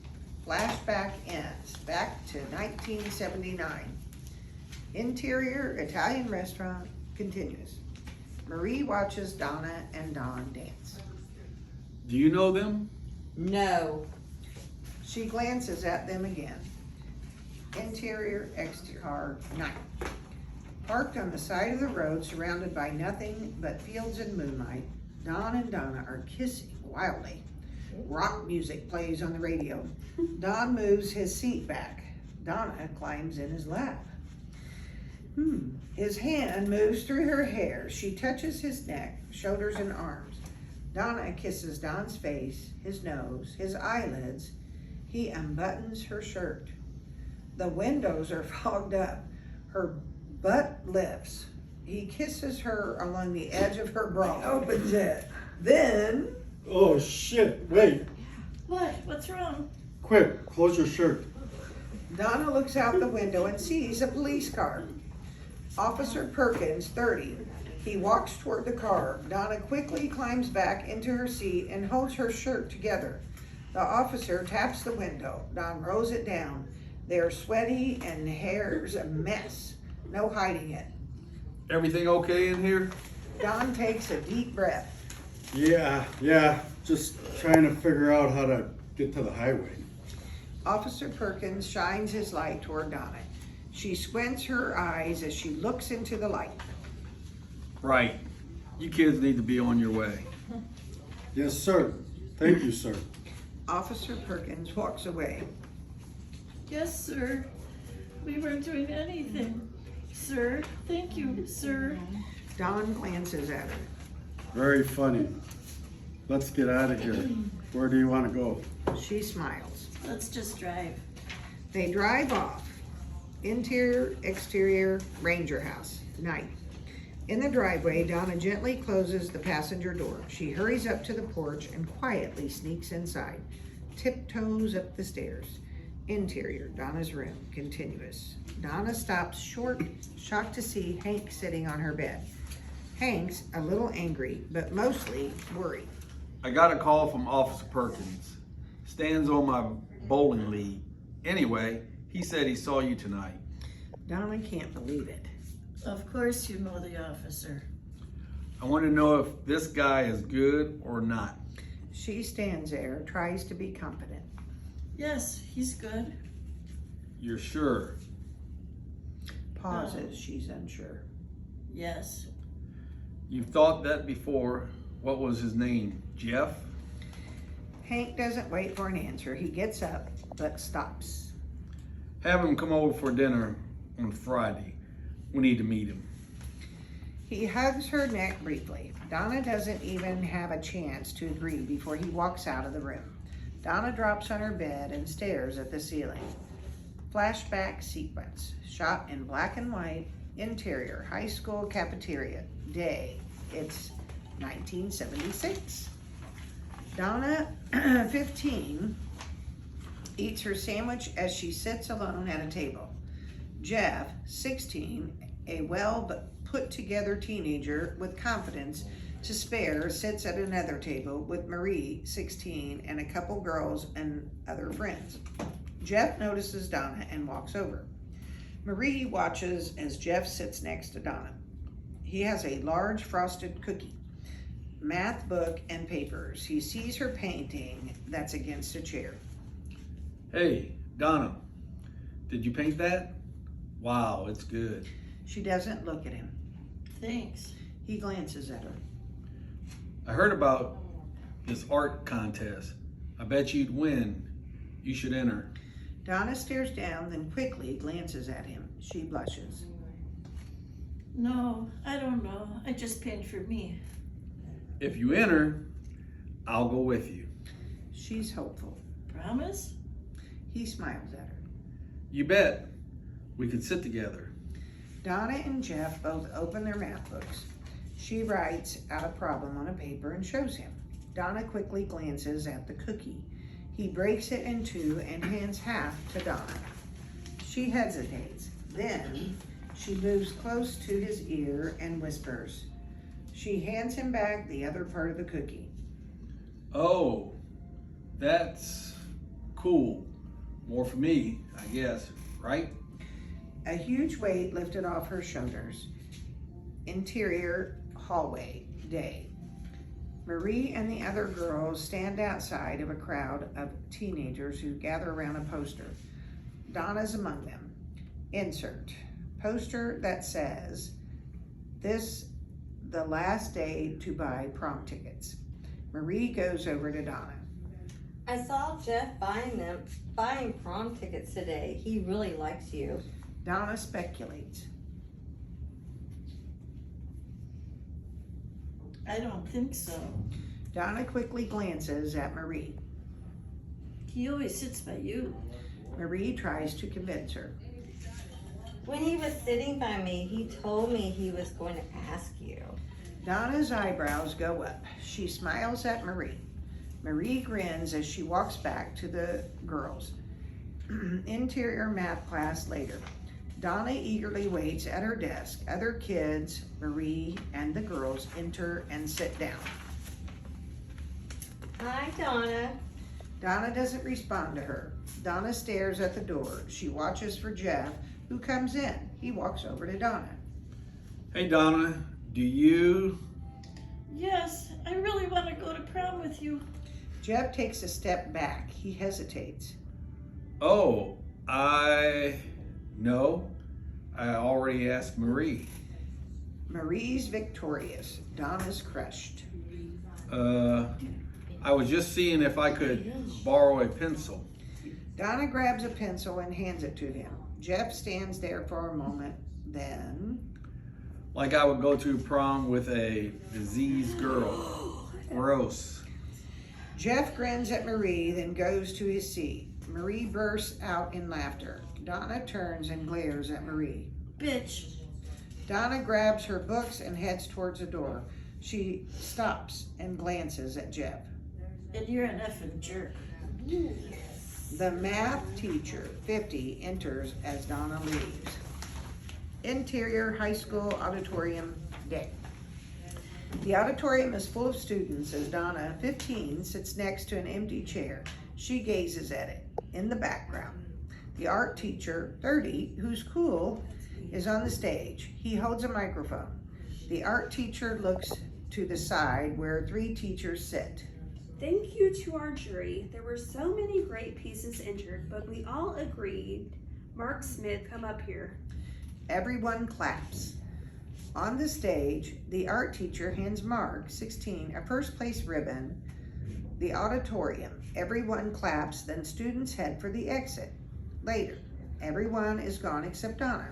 Flashback ends, back to 1979. Interior, Italian restaurant, continues. Marie watches Donna and Don dance. do you know them? No. She glances at them again. Interior, exterior, night. Parked on the side of the road, surrounded by nothing but fields and moonlight, Don and Donna are kissing wildly. Rock music plays on the radio. Don moves his seat back. Donna climbs in his lap. His hand moves through her hair. She touches his neck, shoulders, and arms. Donna kisses Don's face, his nose, his eyelids. He unbuttons her shirt. The windows are fogged up. Her butt lifts. He kisses her along the edge of her bra. Opens it. Then, Oh shit, wait, What? What's wrong? quick, close your shirt. Donna looks out the window and sees a police car. Officer Perkins, 30. He walks toward the car. Donna quickly climbs back into her seat and holds her shirt together. The officer taps the window. Don rolls it down. They're sweaty and the hair's a mess. No hiding it. Everything okay in here? Don takes a deep breath. Yeah, just trying to figure out how to get to the highway. Officer Perkins shines his light toward Donna. She squints her eyes as she looks into the light. Right. You kids need to be on your way. Yes, sir. Thank you, sir. Officer Perkins walks away. Yes, sir. We weren't doing anything. Sir, thank you, sir. Don glances at her. Very funny. Let's get out of here. Where do you want to go? She smiles. Let's just drive. They drive off. Interior, exterior, ranger house, night. In the driveway, Donna gently closes the passenger door. She hurries up to the porch and quietly sneaks inside. Tiptoes up the stairs. Interior, Donna's room, continuous. Donna stops short, shocked to see Hank sitting on her bed. Hank's a little angry, but mostly worried. I got a call from Officer Perkins. Stands on my bowling league. Anyway, he said he saw you tonight. Donna can't believe it. Of course you know the officer. I want to know if this guy is good or not. She stands there, tries to be confident. Yes, he's good. You're sure? Pauses, she's unsure. Yes. You've thought that before. What was his name? Jeff? Hank doesn't wait for an answer. He gets up, but stops. Have him come over for dinner on Friday. We need to meet him. He hugs her neck briefly. Donna doesn't even have a chance to agree before he walks out of the room. Donna drops on her bed and stares at the ceiling. Flashback sequence. Shot in black and white. Interior, high school cafeteria. Day. It's 1976. Donna, 15, eats her sandwich as she sits alone at a table. Jeff, 16, a well put together teenager with confidence to spare, sits at another table with Marie, 16, and a couple girls and other friends. Jeff notices Donna and walks over. Marie watches as Jeff sits next to Donna. He has a large frosted cookie, math book, and papers. He sees her painting that's against a chair. Hey, Donna, did you paint that? Wow, it's good. She doesn't look at him. Thanks. He glances at her. I heard about this art contest. I bet you'd win. You should enter. Donna stares down, then quickly glances at him. She blushes. No, I don't know. I just paint for me. If you enter, I'll go with you. She's hopeful. Promise? He smiles at her. You bet. We could sit together. Donna and Jeff both open their math books. She writes out a problem on a paper and shows him. Donna quickly glances at the cookie. He breaks it in two and hands half to Donna. She hesitates. Then she moves close to his ear and whispers. She hands him back the other part of the cookie. Oh, that's cool. More for me, I guess, right? A huge weight lifted off her shoulders. Interior hallway, day. Marie and the other girls stand outside of a crowd of teenagers who gather around a poster. Donna's among them. Insert. Poster that says, "This the last day to buy prom tickets." Marie goes over to Donna. I saw Jeff buying prom tickets today. He really likes you. Donna speculates. I don't think so. Donna quickly glances at Marie. He always sits by you. Marie tries to convince her. When he was sitting by me, he told me he was going to ask you. Donna's eyebrows go up. She smiles at Marie. Marie grins as she walks back to the girls. Interior math class later. Donna eagerly waits at her desk. Other kids, Marie, and the girls enter and sit down. Hi, Donna. Donna doesn't respond to her. Donna stares at the door. She watches for Jeff, who comes in. He walks over to Donna. Hey, Donna, do you... Yes, I really want to go to prom with you. Jeff takes a step back. He hesitates. Oh, No, I already asked Marie. Marie's victorious. Donna's crushed. I was just seeing if I could borrow a pencil. Donna grabs a pencil and hands it to him. Jeff stands there for a moment, then... Like I would go to prom with a diseased girl. Gross. Jeff grins at Marie, then goes to his seat. Marie bursts out in laughter. Donna turns and glares at Marie. Bitch. Donna grabs her books and heads towards the door. She stops and glances at Jeff. And you're an effing jerk. The math teacher, 50, enters as Donna leaves. Interior high school auditorium day. The auditorium is full of students as Donna, 15, sits next to an empty chair. She gazes at it. In the background, the art teacher, 30, who's cool, is on the stage. He holds a microphone. The art teacher looks to the side where 3 teachers sit. Thank you to our jury. There were so many great pieces entered, but we all agreed. Mark Smith, come up here. Everyone claps. On the stage, the art teacher hands Mark, 16, a first place ribbon. The auditorium. Everyone claps, then students head for the exit. Later, everyone is gone except Donna.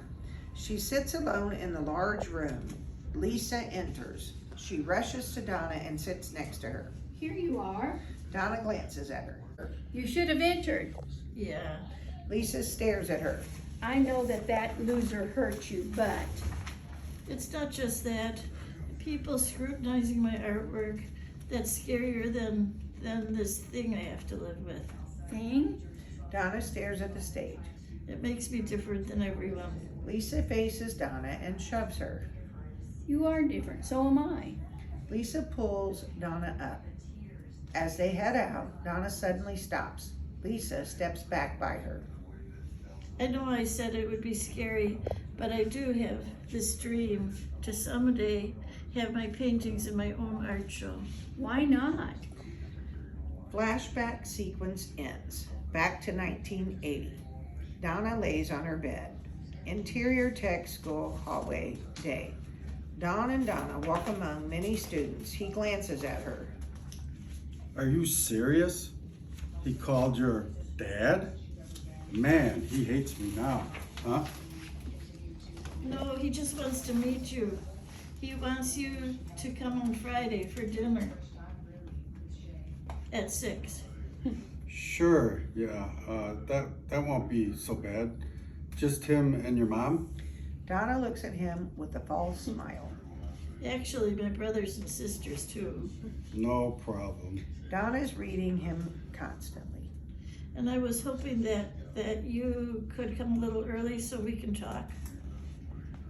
She sits alone in the large room. Lisa enters. She rushes to Donna and sits next to her. Here you are. Donna glances at her. You should have entered. Yeah. Lisa stares at her. I know that loser hurt you, but It's not just that. People scrutinizing my artwork, that's scarier than this thing I have to live with. thing? Donna stares at the stage. It makes me different than everyone. Lisa faces Donna and shoves her. You are different, so am I. Lisa pulls Donna up. As they head out, Donna suddenly stops. Lisa steps back by her. I know I said it would be scary, but I do have this dream to someday have my paintings in my own art show. Why not? Flashback sequence ends. Back to 1980. Donna lays on her bed. Interior Tech School hallway day. Don and Donna walk among many students. He glances at her. Are you serious? He called your dad? Man, he hates me now, huh? No, he just wants to meet you. He wants you to come on Friday for dinner at 6. Sure, yeah, that won't be so bad. Just him and your mom? Donna looks at him with a false smile. Actually, my brothers and sisters too. No problem. Donna's reading him constantly. And I was hoping that you could come a little early so we can talk.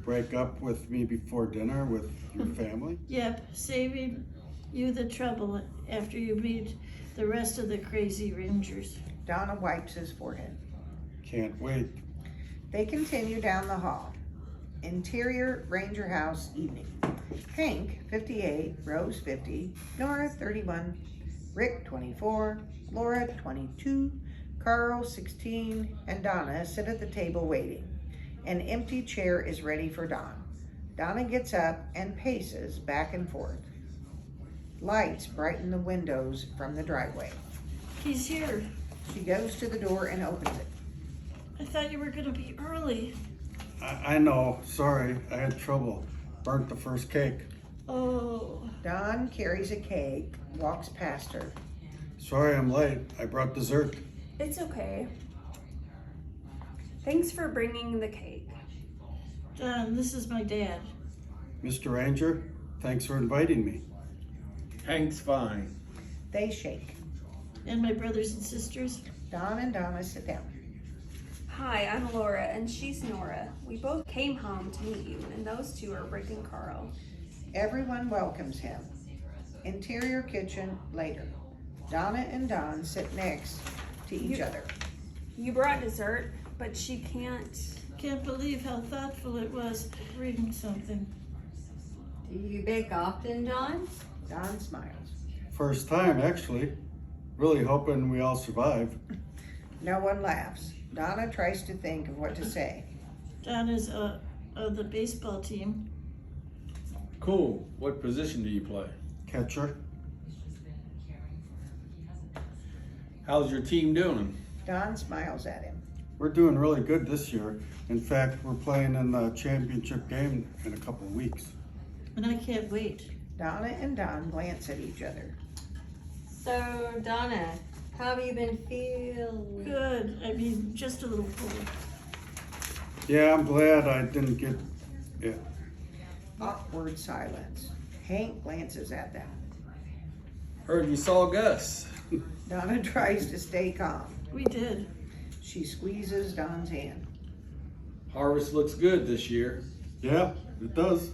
Break up with me before dinner with your family? Yep, saving you the trouble after you meet the rest of the crazy rangers. Donna wipes his forehead. Can't wait. They continue down the hall. Interior Ranger House evening. Hank, 58, Rose, 50, Nora, 31, Rick, 24, Laura, 22, Carl, 16, and Donna sit at the table waiting. An empty chair is ready for Don. Donna gets up and paces back and forth. Lights brighten the windows from the driveway. He's here. She goes to the door and opens it. I thought you were gonna be early. I know, sorry, I had trouble. Burnt the first cake. Oh, Don carries a cake, walks past her. Sorry I'm late, I brought dessert. It's okay. Thanks for bringing the cake. Don, this is my dad. Mr. Ranger, thanks for inviting me. Hank's fine. They shake. And my brothers and sisters. Don and Donna sit down. Hi, I'm Laura, and she's Nora. We both came home to meet you, and those two are Rick and Carl. Everyone welcomes him. Interior kitchen later. Donna and Don sit next to each other. You brought dessert, but she can't. Can't believe how thoughtful it was reading something. Do you bake often, Don? Don smiles. First time, actually. Really hoping we all survive. No one laughs. Donna tries to think of what to say. Don is of the baseball team. Cool. What position do you play? Catcher. How's your team doing? Don smiles at him. We're doing really good this year. In fact, we're playing in the championship game in a couple of weeks. And I can't wait. Donna and Don glance at each other. So, Donna, how have you been feeling? Good. I mean, just a little cold. Yeah, I'm glad I didn't get it. Awkward silence. Hank glances at them. Heard you saw Gus. Donna tries to stay calm. We did. She squeezes Don's hand. Harvest looks good this year. Yeah, it does.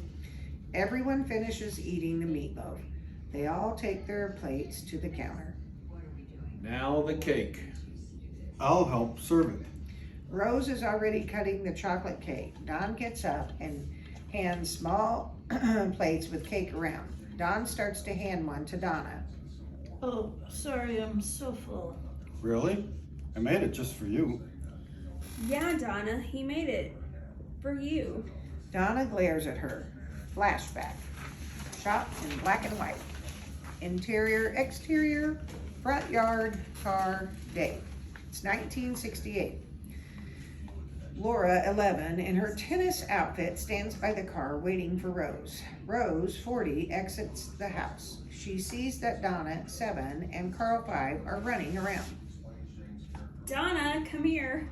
Everyone finishes eating the meatloaf. They all take their plates to the counter. Now the cake. I'll help serve it. Rose is already cutting the chocolate cake. Don gets up and hands small plates with cake around. Don starts to hand one to Donna. Oh, sorry, I'm so full. Really? I made it just for you. Yeah, Donna, he made it. For you. Donna glares at her. Flashback. Shot in black and white. Interior, exterior, front yard, car, day. It's 1968. Laura, 11, in her tennis outfit, stands by the car waiting for Rose. Rose, 40, exits the house. She sees that Donna, 7, and Carl, 5, are running around. Donna, come here.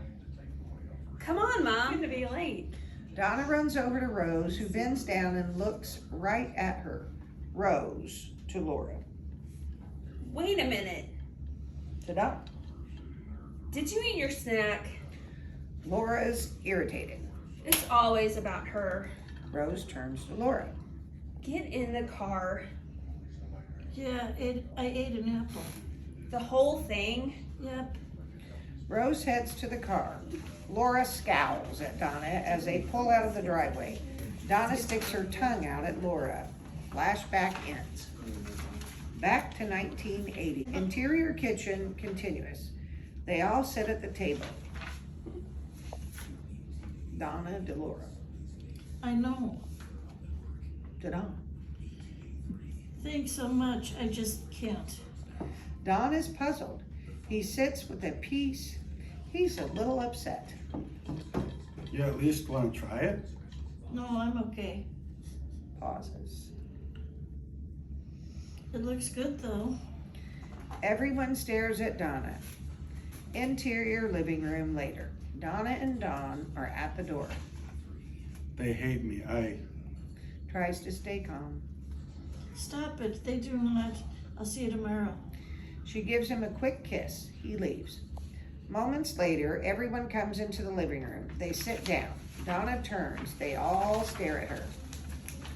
Come on, Mom. I'm gonna be late. Donna runs over to Rose, who bends down and looks right at her. Rose to Laura. Wait a minute. Ta-da. Did you eat your snack? Laura's irritated. It's always about her. Rose turns to Laura. Get in the car. Yeah, I ate an apple. The whole thing? Yep. Rose heads to the car. Laura scowls at Donna as they pull out of the driveway. Donna sticks her tongue out at Laura. Flashback ends. Back to 1980. Interior kitchen continuous. They all sit at the table. Donna Delora. I know. To Don. Thanks so much. I just can't. Don is puzzled. He sits with a piece. He's a little upset. You at least want to try it? No, I'm okay. Pauses. It looks good though. Everyone stares at Donna. Interior living room later. Donna and Don are at the door. They hate me. Tries to stay calm. Stop it. They do not. I'll see you tomorrow. She gives him a quick kiss. He leaves. Moments later, everyone comes into the living room. They sit down. Donna turns. They all stare at her.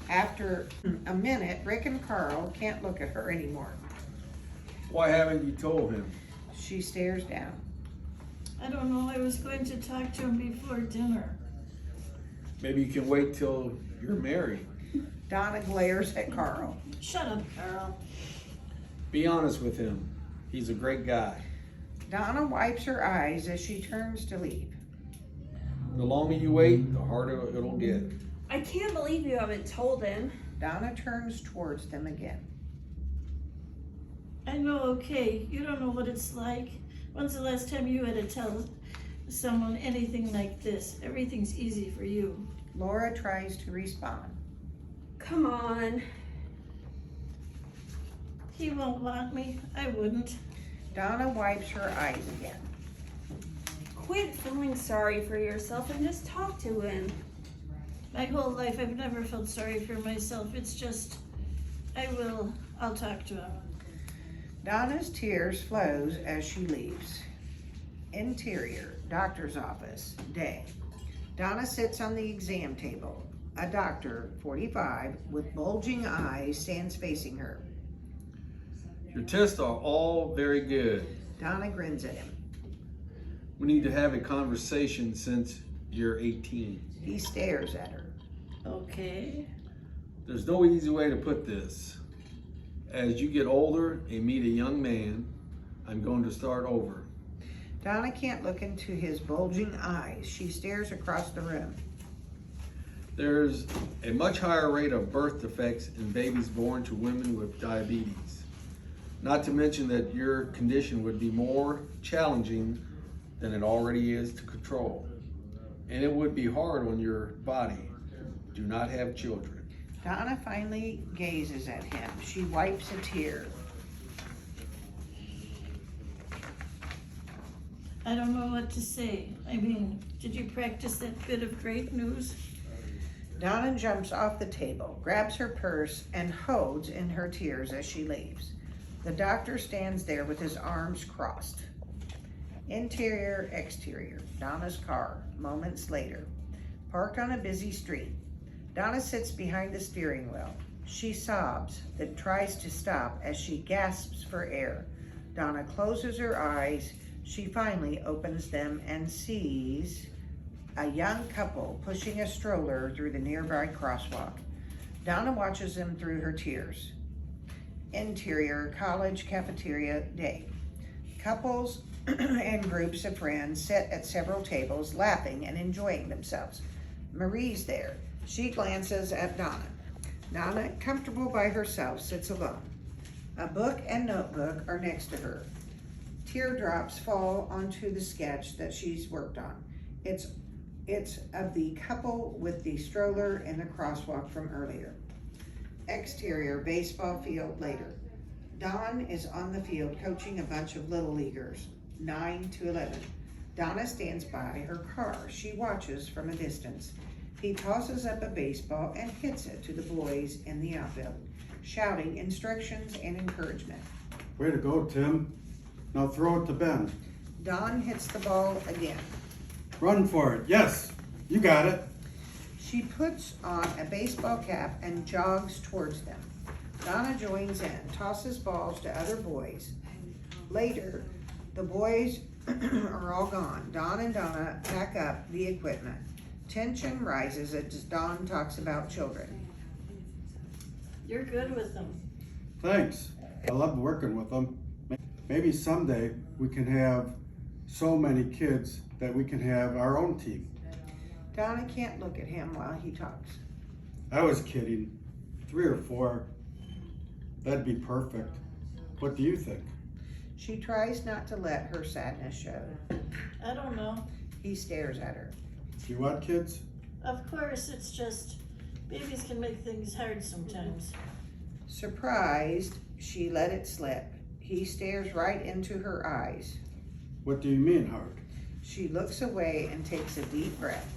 After a minute, Rick and Carl can't look at her anymore. Why haven't you told him? She stares down. I don't know. I was going to talk to him before dinner. Maybe you can wait till you're married. Donna glares at Carl. Shut up, Carl. Be honest with him. He's a great guy. Donna wipes her eyes as she turns to leave. The longer you wait, the harder it'll get. I can't believe you haven't told him. Donna turns towards them again. I know, okay. You don't know what it's like. When's the last time you had to tell someone anything like this? Everything's easy for you. Laura tries to respond. Come on. He won't want me. I wouldn't. Donna wipes her eyes again. Quit feeling sorry for yourself and just talk to him. My whole life I've never felt sorry for myself. It's just, I'll talk to him. Donna's tears flows as she leaves. Interior, doctor's office, day. Donna sits on the exam table. A doctor, 45, with bulging eyes, stands facing her. Your tests are all very good. Donna grins at him. We need to have a conversation since you're 18. He stares at her. Okay. There's no easy way to put this. As you get older and meet a young man, I'm going to start over. Donna can't look into his bulging eyes. She stares across the room. There's a much higher rate of birth defects in babies born to women with diabetes. Not to mention that your condition would be more challenging than it already is to control. And it would be hard on your body. Do not have children. Donna finally gazes at him. She wipes a tear. I don't know what to say. I mean, did you practice that bit of great news? Donna jumps off the table, grabs her purse, and holds in her tears as she leaves. The doctor stands there with his arms crossed. Interior, exterior, Donna's car, moments later. Parked on a busy street. Donna sits behind the steering wheel. She sobs, then tries to stop as she gasps for air. Donna closes her eyes. She finally opens them and sees a young couple pushing a stroller through the nearby crosswalk. Donna watches them through her tears. Interior, college cafeteria, day. Couples and groups of friends sit at several tables laughing and enjoying themselves. Marie's there. She glances at Donna. Donna, comfortable by herself, sits alone. A book and notebook are next to her. Teardrops fall onto the sketch that she's worked on. It's of the couple with the stroller and the crosswalk from earlier. Exterior, baseball field later. Don is on the field coaching a bunch of little leaguers, 9 to 11. Donna stands by her car. She watches from a distance. He tosses up a baseball and hits it to the boys in the outfield, shouting instructions and encouragement. Way to go, Tim. Now throw it to Ben. Don hits the ball again. Run for it. Yes, you got it. She puts on a baseball cap and jogs towards them. Donna joins in, tosses balls to other boys. Later, the boys are all gone. Don and Donna pack up the equipment. Tension rises as Don talks about children. You're good with them. Thanks. I love working with them. Maybe someday we can have so many kids that we can have our own team. Donna can't look at him while he talks. I was kidding. 3 or 4. That'd be perfect. What do you think? She tries not to let her sadness show. I don't know. He stares at her. Do you want kids? Of course, it's just babies can make things hard sometimes. Surprised, she let it slip. He stares right into her eyes. What do you mean hard? She looks away and takes a deep breath.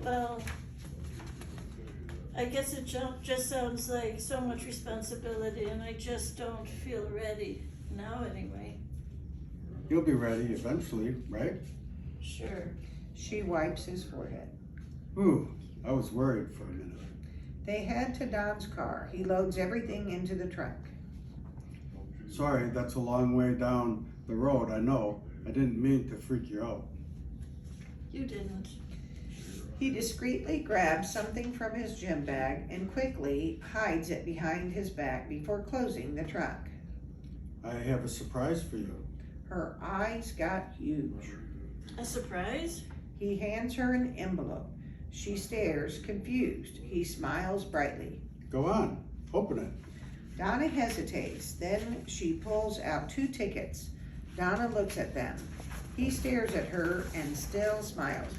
Well, I guess it just sounds like so much responsibility, and I just don't feel ready now anyway. You'll be ready eventually, right? Sure. She wipes his forehead. Ooh, I was worried for a minute. They head to Don's car. He loads everything into the trunk. Sorry, that's a long way down the road, I know. I didn't mean to freak you out. You didn't. He discreetly grabs something from his gym bag and quickly hides it behind his back before closing the trunk. I have a surprise for you. Her eyes got huge. A surprise? He hands her an envelope. She stares, confused. He smiles brightly. Go on, open it. Donna hesitates. Then she pulls out 2 tickets. Donna looks at them. He stares at her and still smiles.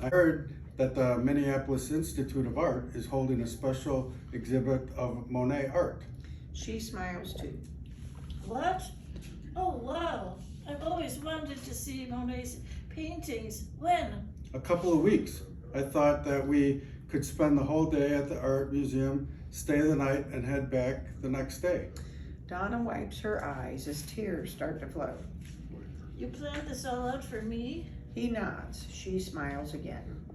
I heard that the Minneapolis Institute of Art is holding a special exhibit of Monet art. She smiles too. What? Oh, wow. I've always wanted to see Monet's paintings. When? A couple of weeks. I thought that we could spend the whole day at the art museum, stay the night, and head back the next day. Donna wipes her eyes as tears start to flow. You planned this all out for me? He nods. She smiles again.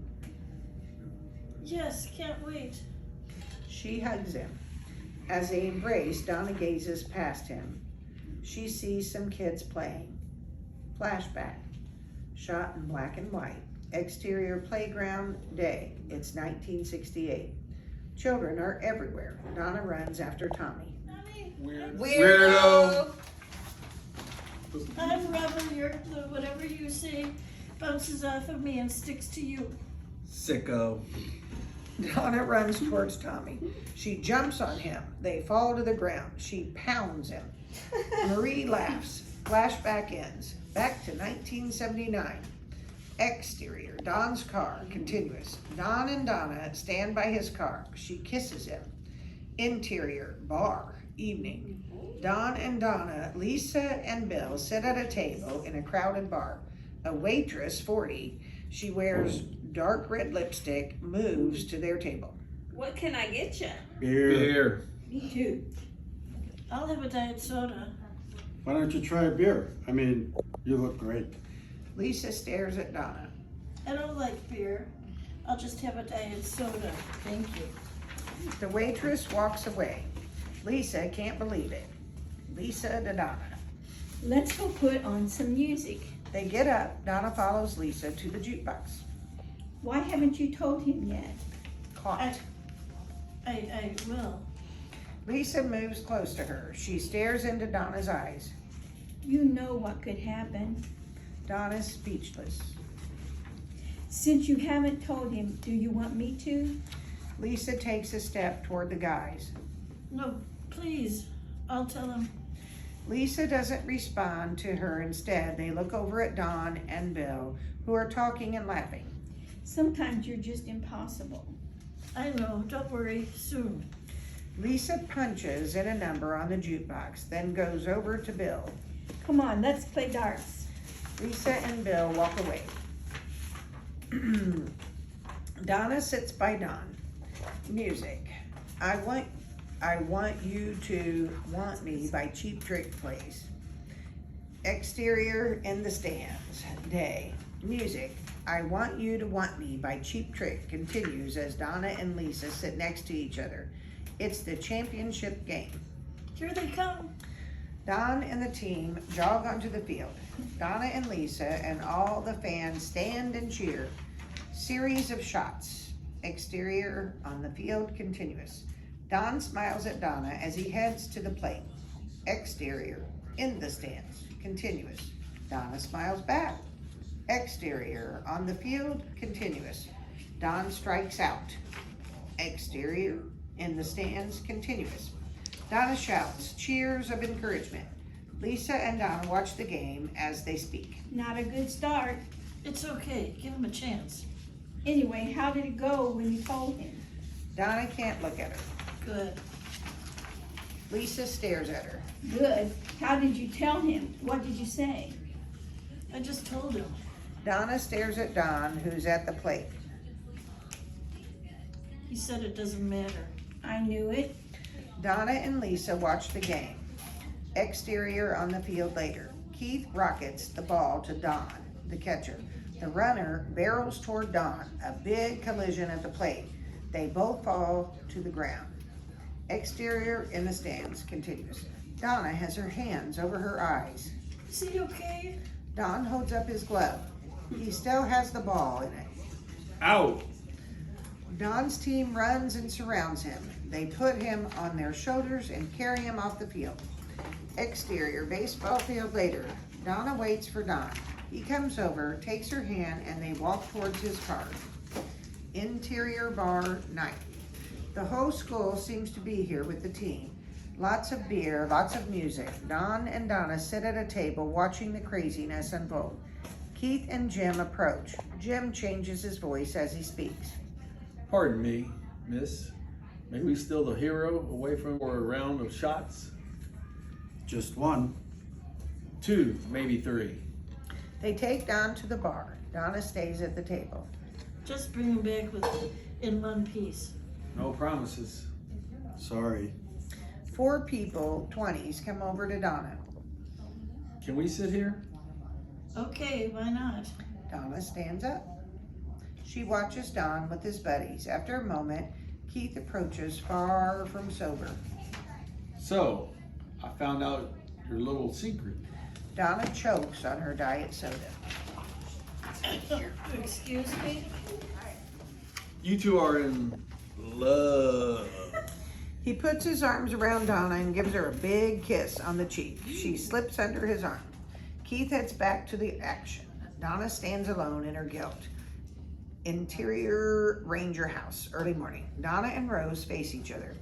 Yes, can't wait. She hugs him. As they embrace, Donna gazes past him. She sees some kids playing. Flashback. Shot in black and white. Exterior playground day. It's 1968. Children are everywhere. Donna runs after Tommy. Mommy, Weirdo. I'm rubber. You're the whatever you say bounces off of me and sticks to you. Sicko. Donna runs towards Tommy. She jumps on him. They fall to the ground. She pounds him. Marie laughs. Flashback ends. Back to 1979. Exterior, Don's car, continuous. Don and Donna stand by his car. She kisses him. Interior, bar, evening. Don and Donna, Lisa and Bill sit at a table in a crowded bar. A waitress, 40, she wears dark red lipstick, moves to their table. What can I get you? Beer. Me too. I'll have a diet soda. Why don't you try a beer? I mean, you look great. Lisa stares at Donna. I don't like beer. I'll just have a diet soda. Thank you. The waitress walks away. Lisa can't believe it. Lisa to Donna. Let's go put on some music. They get up. Donna follows Lisa to the jukebox. Why haven't you told him yet? Caught. I will. Lisa moves close to her. She stares into Donna's eyes. You know what could happen. Donna's speechless. Since you haven't told him, do you want me to? Lisa takes a step toward the guys. No, please. I'll tell him. Lisa doesn't respond to her. Instead, they look over at Don and Bill, who are talking and laughing. Sometimes you're just impossible. I know. Don't worry. Soon. Lisa punches in a number on the jukebox, then goes over to Bill. Come on, let's play darts. Lisa and Bill walk away. Donna sits by Don. Music. I want you to want me by Cheap Trick plays. Exterior in the stands. Day. Music. I want you to want me by Cheap Trick continues as Donna and Lisa sit next to each other. It's the championship game. Here they come. Don and the team jog onto the field. Donna and Lisa and all the fans stand and cheer. Series of shots. Exterior on the field continuous. Don smiles at Donna as he heads to the plate. Exterior in the stands continuous. Donna smiles back. Exterior, on the field, continuous. Don strikes out. Exterior, in the stands, continuous. Donna shouts, cheers of encouragement. Lisa and Donna watch the game as they speak. Not a good start. It's okay, give him a chance. Anyway, how did it go when you told him? Donna can't look at her. Good. Lisa stares at her. Good. How did you tell him? What did you say? I just told him. Donna stares at Don, who's at the plate. He said it doesn't matter. I knew it. Donna and Lisa watch the game. Exterior, on the field later. Keith rockets the ball to Don, the catcher. The runner barrels toward Don. A big collision at the plate. They both fall to the ground. Exterior, in the stands, continues. Donna has her hands over her eyes. Is he okay? Don holds up his glove. He still has the ball in it. Out. Don's team runs and surrounds him. They put him on their shoulders and carry him off the field. Exterior, baseball field later. Donna waits for Don. He comes over, takes her hand, and they walk towards his car. Interior bar, night. The whole school seems to be here with the team. Lots of beer, lots of music. Don and Donna sit at a table watching the craziness unfold. Keith and Jim approach. Jim changes his voice as he speaks. Pardon me, miss. May we steal the hero away from for a round of shots? Just one. 2, maybe 3. They take Don to the bar. Donna stays at the table. Just bring him back in one piece. No promises. Sorry. 4 people, 20s, come over to Donna. Can we sit here? Okay, why not? Donna stands up. She watches Don with his buddies. After a moment, Keith approaches, far from sober. So, I found out your little secret. Donna chokes on her diet soda. Excuse me? You two are in love. He puts his arms around Donna and gives her a big kiss on the cheek. She slips under his arm. Keith heads back to the action. Donna stands alone in her guilt. Interior Ranger House, early morning. Donna and Rose face each other.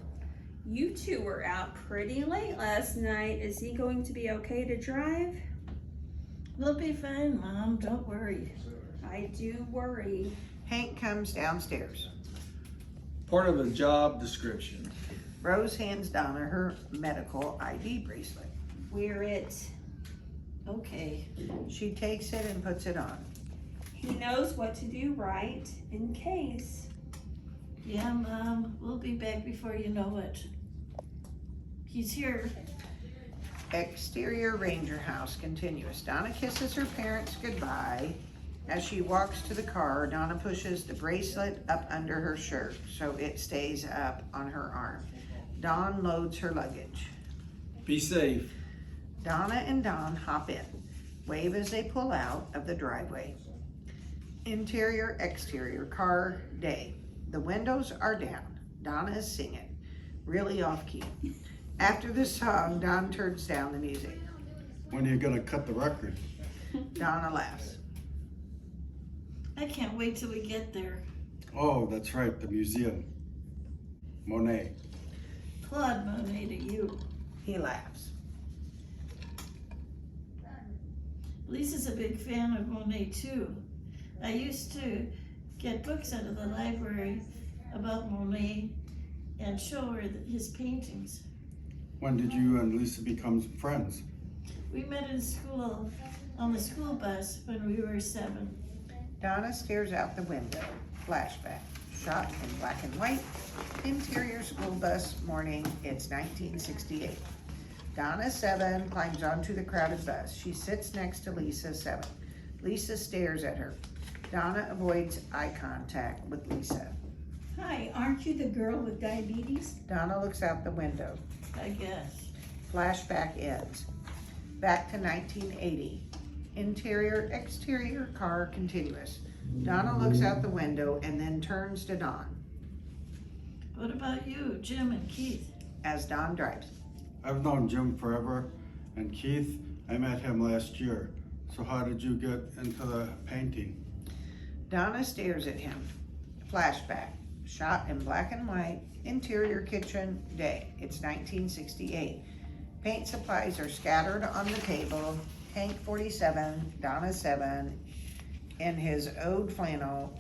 You two were out pretty late last night. Is he going to be okay to drive? We'll be fine, Mom, don't worry. I do worry. Hank comes downstairs. Part of the job description. Rose hands Donna her medical ID bracelet. Wear it. Okay. She takes it and puts it on. He knows what to do, right? In case. Yeah, Mom, we'll be back before you know it. He's here. Exterior Ranger House, continuous. Donna kisses her parents goodbye. As she walks to the car, Donna pushes the bracelet up under her shirt so it stays up on her arm. Dawn loads her luggage. Be safe. Donna and Don hop in, wave as they pull out of the driveway. Interior, exterior, car, day. The windows are down. Donna is singing, really off key. After the song, Don turns down the music. When are you gonna cut the record? Donna laughs. I can't wait till we get there. Oh, that's right, the museum. Monet. Claude Monet to you. He laughs. Lisa's a big fan of Monet too. I used to get books out of the library about Monet and show her his paintings. When did you and Lisa become friends? We met in school, on the school bus when we were 7. Donna stares out the window. Flashback. Shot in black and white. Interior school bus, morning. It's 1968. Donna, 7, climbs onto the crowded bus. She sits next to Lisa, 7. Lisa stares at her. Donna avoids eye contact with Lisa. Hi, aren't you the girl with diabetes? Donna looks out the window. I guess. Flashback ends. Back to 1980. Interior, exterior, car, continuous. Donna looks out the window and then turns to Don What about you, Jim and Keith? as Don drives. I've known Jim forever, and Keith, I met him last year. So how did you get into the painting? Donna stares at him. Flashback. Shot in black and white. Interior kitchen. Day. It's 1968. Paint supplies are scattered on the table. Hank 47, Donna 7, in his ode flannel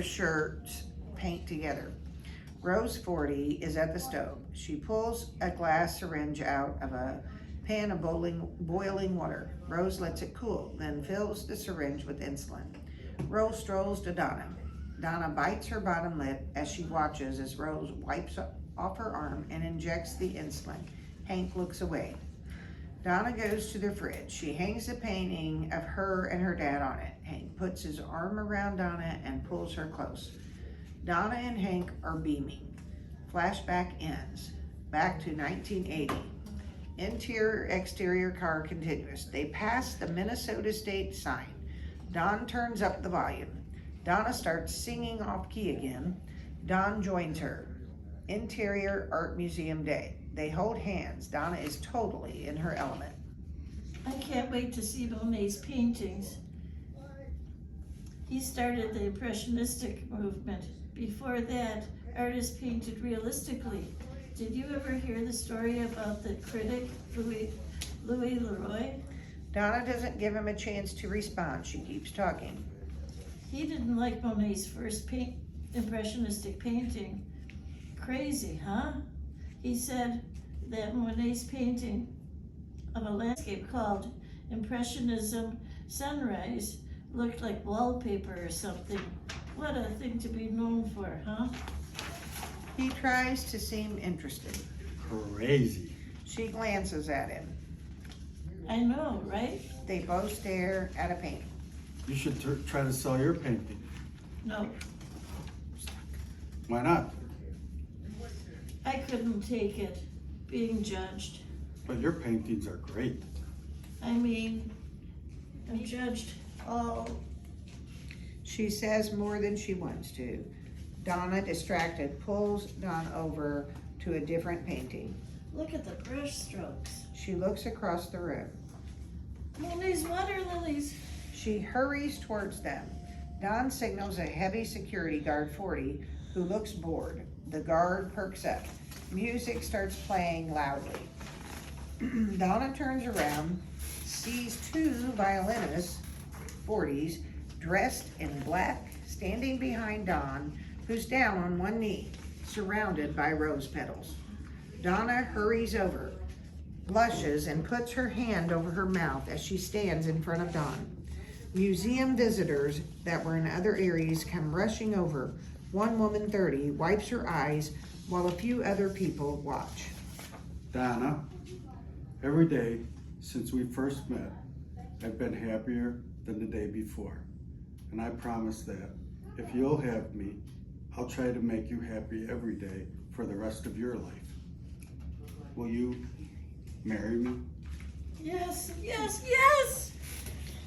shirts paint together. Rose 40 is at the stove. She pulls a glass syringe out of a pan of boiling water. Rose lets it cool, then fills the syringe with insulin. Rose strolls to Donna. Donna bites her bottom lip as she watches as Rose wipes off her arm and injects the insulin. Hank looks away. Donna goes to the fridge. She hangs a painting of her and her dad on it. Hank puts his arm around Donna and pulls her close. Donna and Hank are beaming. Flashback ends. Back to 1980. Interior, exterior car continuous. They pass the Minnesota State sign. Don turns up the volume. Donna starts singing off key again. Don joins her. Interior Art Museum Day. They hold hands. Donna is totally in her element. I can't wait to see Monet's paintings. He started the Impressionistic movement. Before that, artists painted realistically. Did you ever hear the story about the critic, Louis Leroy? Donna doesn't give him a chance to respond. She keeps talking. He didn't like Monet's first Impressionistic painting. Crazy, huh? He said that Monet's painting of a landscape called Impressionism Sunrise looked like wallpaper or something. What a thing to be known for, huh? He tries to seem interested. Crazy. She glances at him. I know, right? They both stare at a painting. You should try to sell your painting. No, Why not? I couldn't take it, being judged. But your paintings are great. I mean, I'm judged all. She says more than she wants to. Donna, distracted, pulls Don over to a different painting. Look at the brush strokes. She looks across the room. Monet's water lilies. She hurries towards them. Don signals a heavy security guard 40 who looks bored. The guard perks up. Music starts playing loudly. Donna turns around, sees two violinists, 40s, dressed in black, standing behind Don, who's down on one knee, surrounded by rose petals. Donna hurries over, blushes, and puts her hand over her mouth as she stands in front of Don. Museum visitors that were in other areas come rushing over. One woman, 30, wipes her eyes while a few other people watch. Donna, every day since we first met, I've been happier than the day before. And I promise that if you'll have me, I'll try to make you happy every day for the rest of your life. Will you marry me? Yes, yes, yes!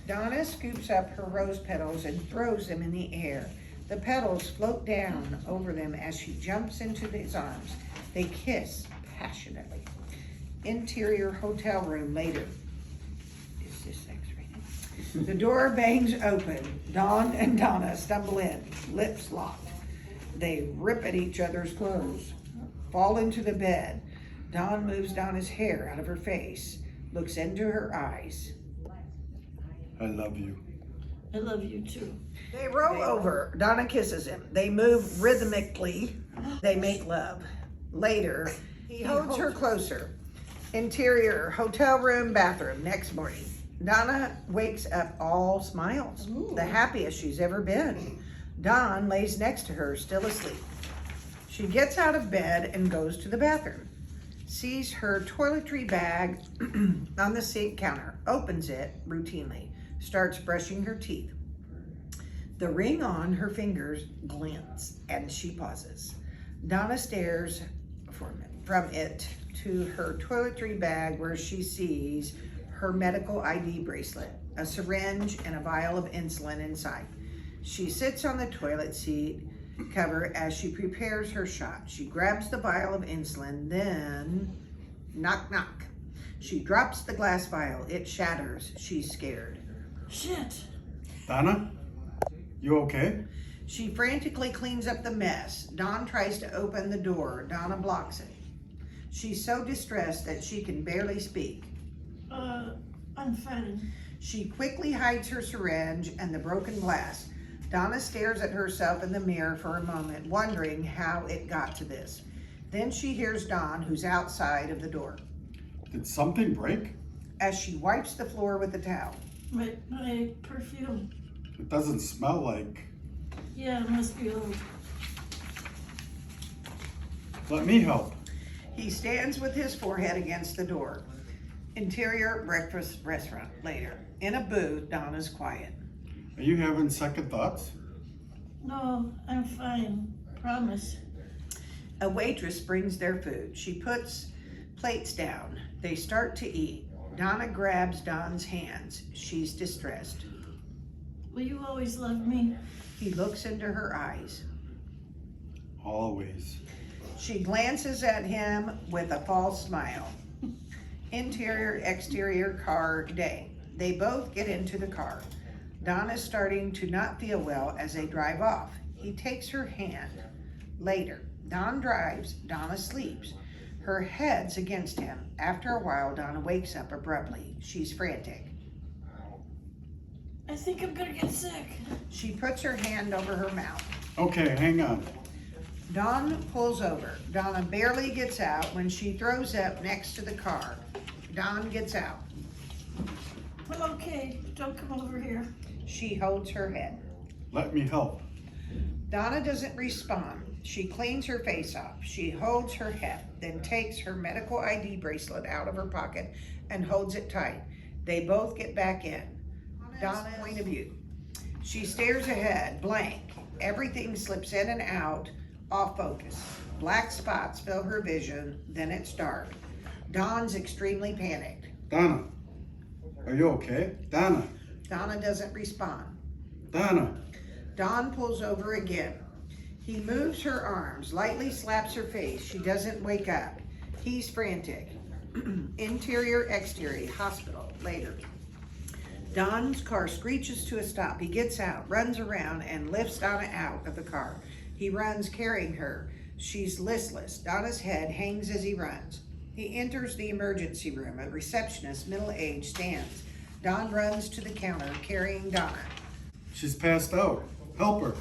Donna scoops up her rose petals and throws them in the air. The petals float down over them as she jumps into his arms. They kiss passionately. Interior hotel room later. Is this X-rated? The door bangs open. Dawn and Donna stumble in, lips locked. They rip at each other's clothes, fall into the bed. Dawn moves Donna's hair out of her face, looks into her eyes. I love you. I love you too. They roll over. Donna kisses him. They move rhythmically. They make love. Later, he holds her closer. Interior, hotel room, bathroom, next morning. Donna wakes up all smiles, the happiest she's ever been. Don lays next to her, still asleep. She gets out of bed and goes to the bathroom. Sees her toiletry bag on the sink counter, opens it routinely, starts brushing her teeth. The ring on her fingers glints and she pauses. Donna stares from it to her toiletry bag where she sees her medical ID bracelet, a syringe, and a vial of insulin inside. She sits on the toilet seat cover as she prepares her shot. She grabs the vial of insulin, then knock, knock. She drops the glass vial. It shatters. She's scared. Shit. Donna, you okay? She frantically cleans up the mess. Don tries to open the door. Donna blocks it. She's so distressed that she can barely speak. I'm fine. She quickly hides her syringe and the broken glass. Donna stares at herself in the mirror for a moment, wondering how it got to this. Then she hears Don, who's outside of the door, Did something break? as she wipes the floor with a towel. My perfume. It doesn't smell like. Yeah, it must be old. Let me help. He stands with his forehead against the door. Interior breakfast restaurant later. In a booth, Donna's quiet. Are you having second thoughts? No, I'm fine. Promise. A waitress brings their food. She puts plates down. They start to eat. Donna grabs Don's hands. She's distressed. Will you always love me? He looks into her eyes. Always. She glances at him with a false smile. Interior, exterior car day. They both get into the car. Donna's starting to not feel well as they drive off. He takes her hand. Later, Don drives, Donna sleeps. Her head's against him. After a while, Donna wakes up abruptly. She's frantic. I think I'm gonna get sick. She puts her hand over her mouth. Okay, hang on. Don pulls over. Donna barely gets out when she throws up next to the car. Don gets out. I'm okay. Don't come over here. She holds her head. Let me help. Donna doesn't respond. She cleans her face off. She holds her head, then takes her medical ID bracelet out of her pocket and holds it tight. They both get back in. Donna's point of view. She stares ahead, blank. Everything slips in and out, off focus. Black spots fill her vision, then it's dark. Don's extremely panicked. Donna, are you okay? Donna, Donna doesn't respond. Donna. Don pulls over again. He moves her arms, lightly slaps her face. She doesn't wake up. He's frantic. Interior, exterior, hospital, later. Don's car screeches to a stop. He gets out, runs around, and lifts Donna out of the car. He runs, carrying her. She's listless. Donna's head hangs as he runs. He enters the emergency room. A receptionist, middle-aged, stands. Don runs to the counter, carrying Donna. She's passed out. Help her.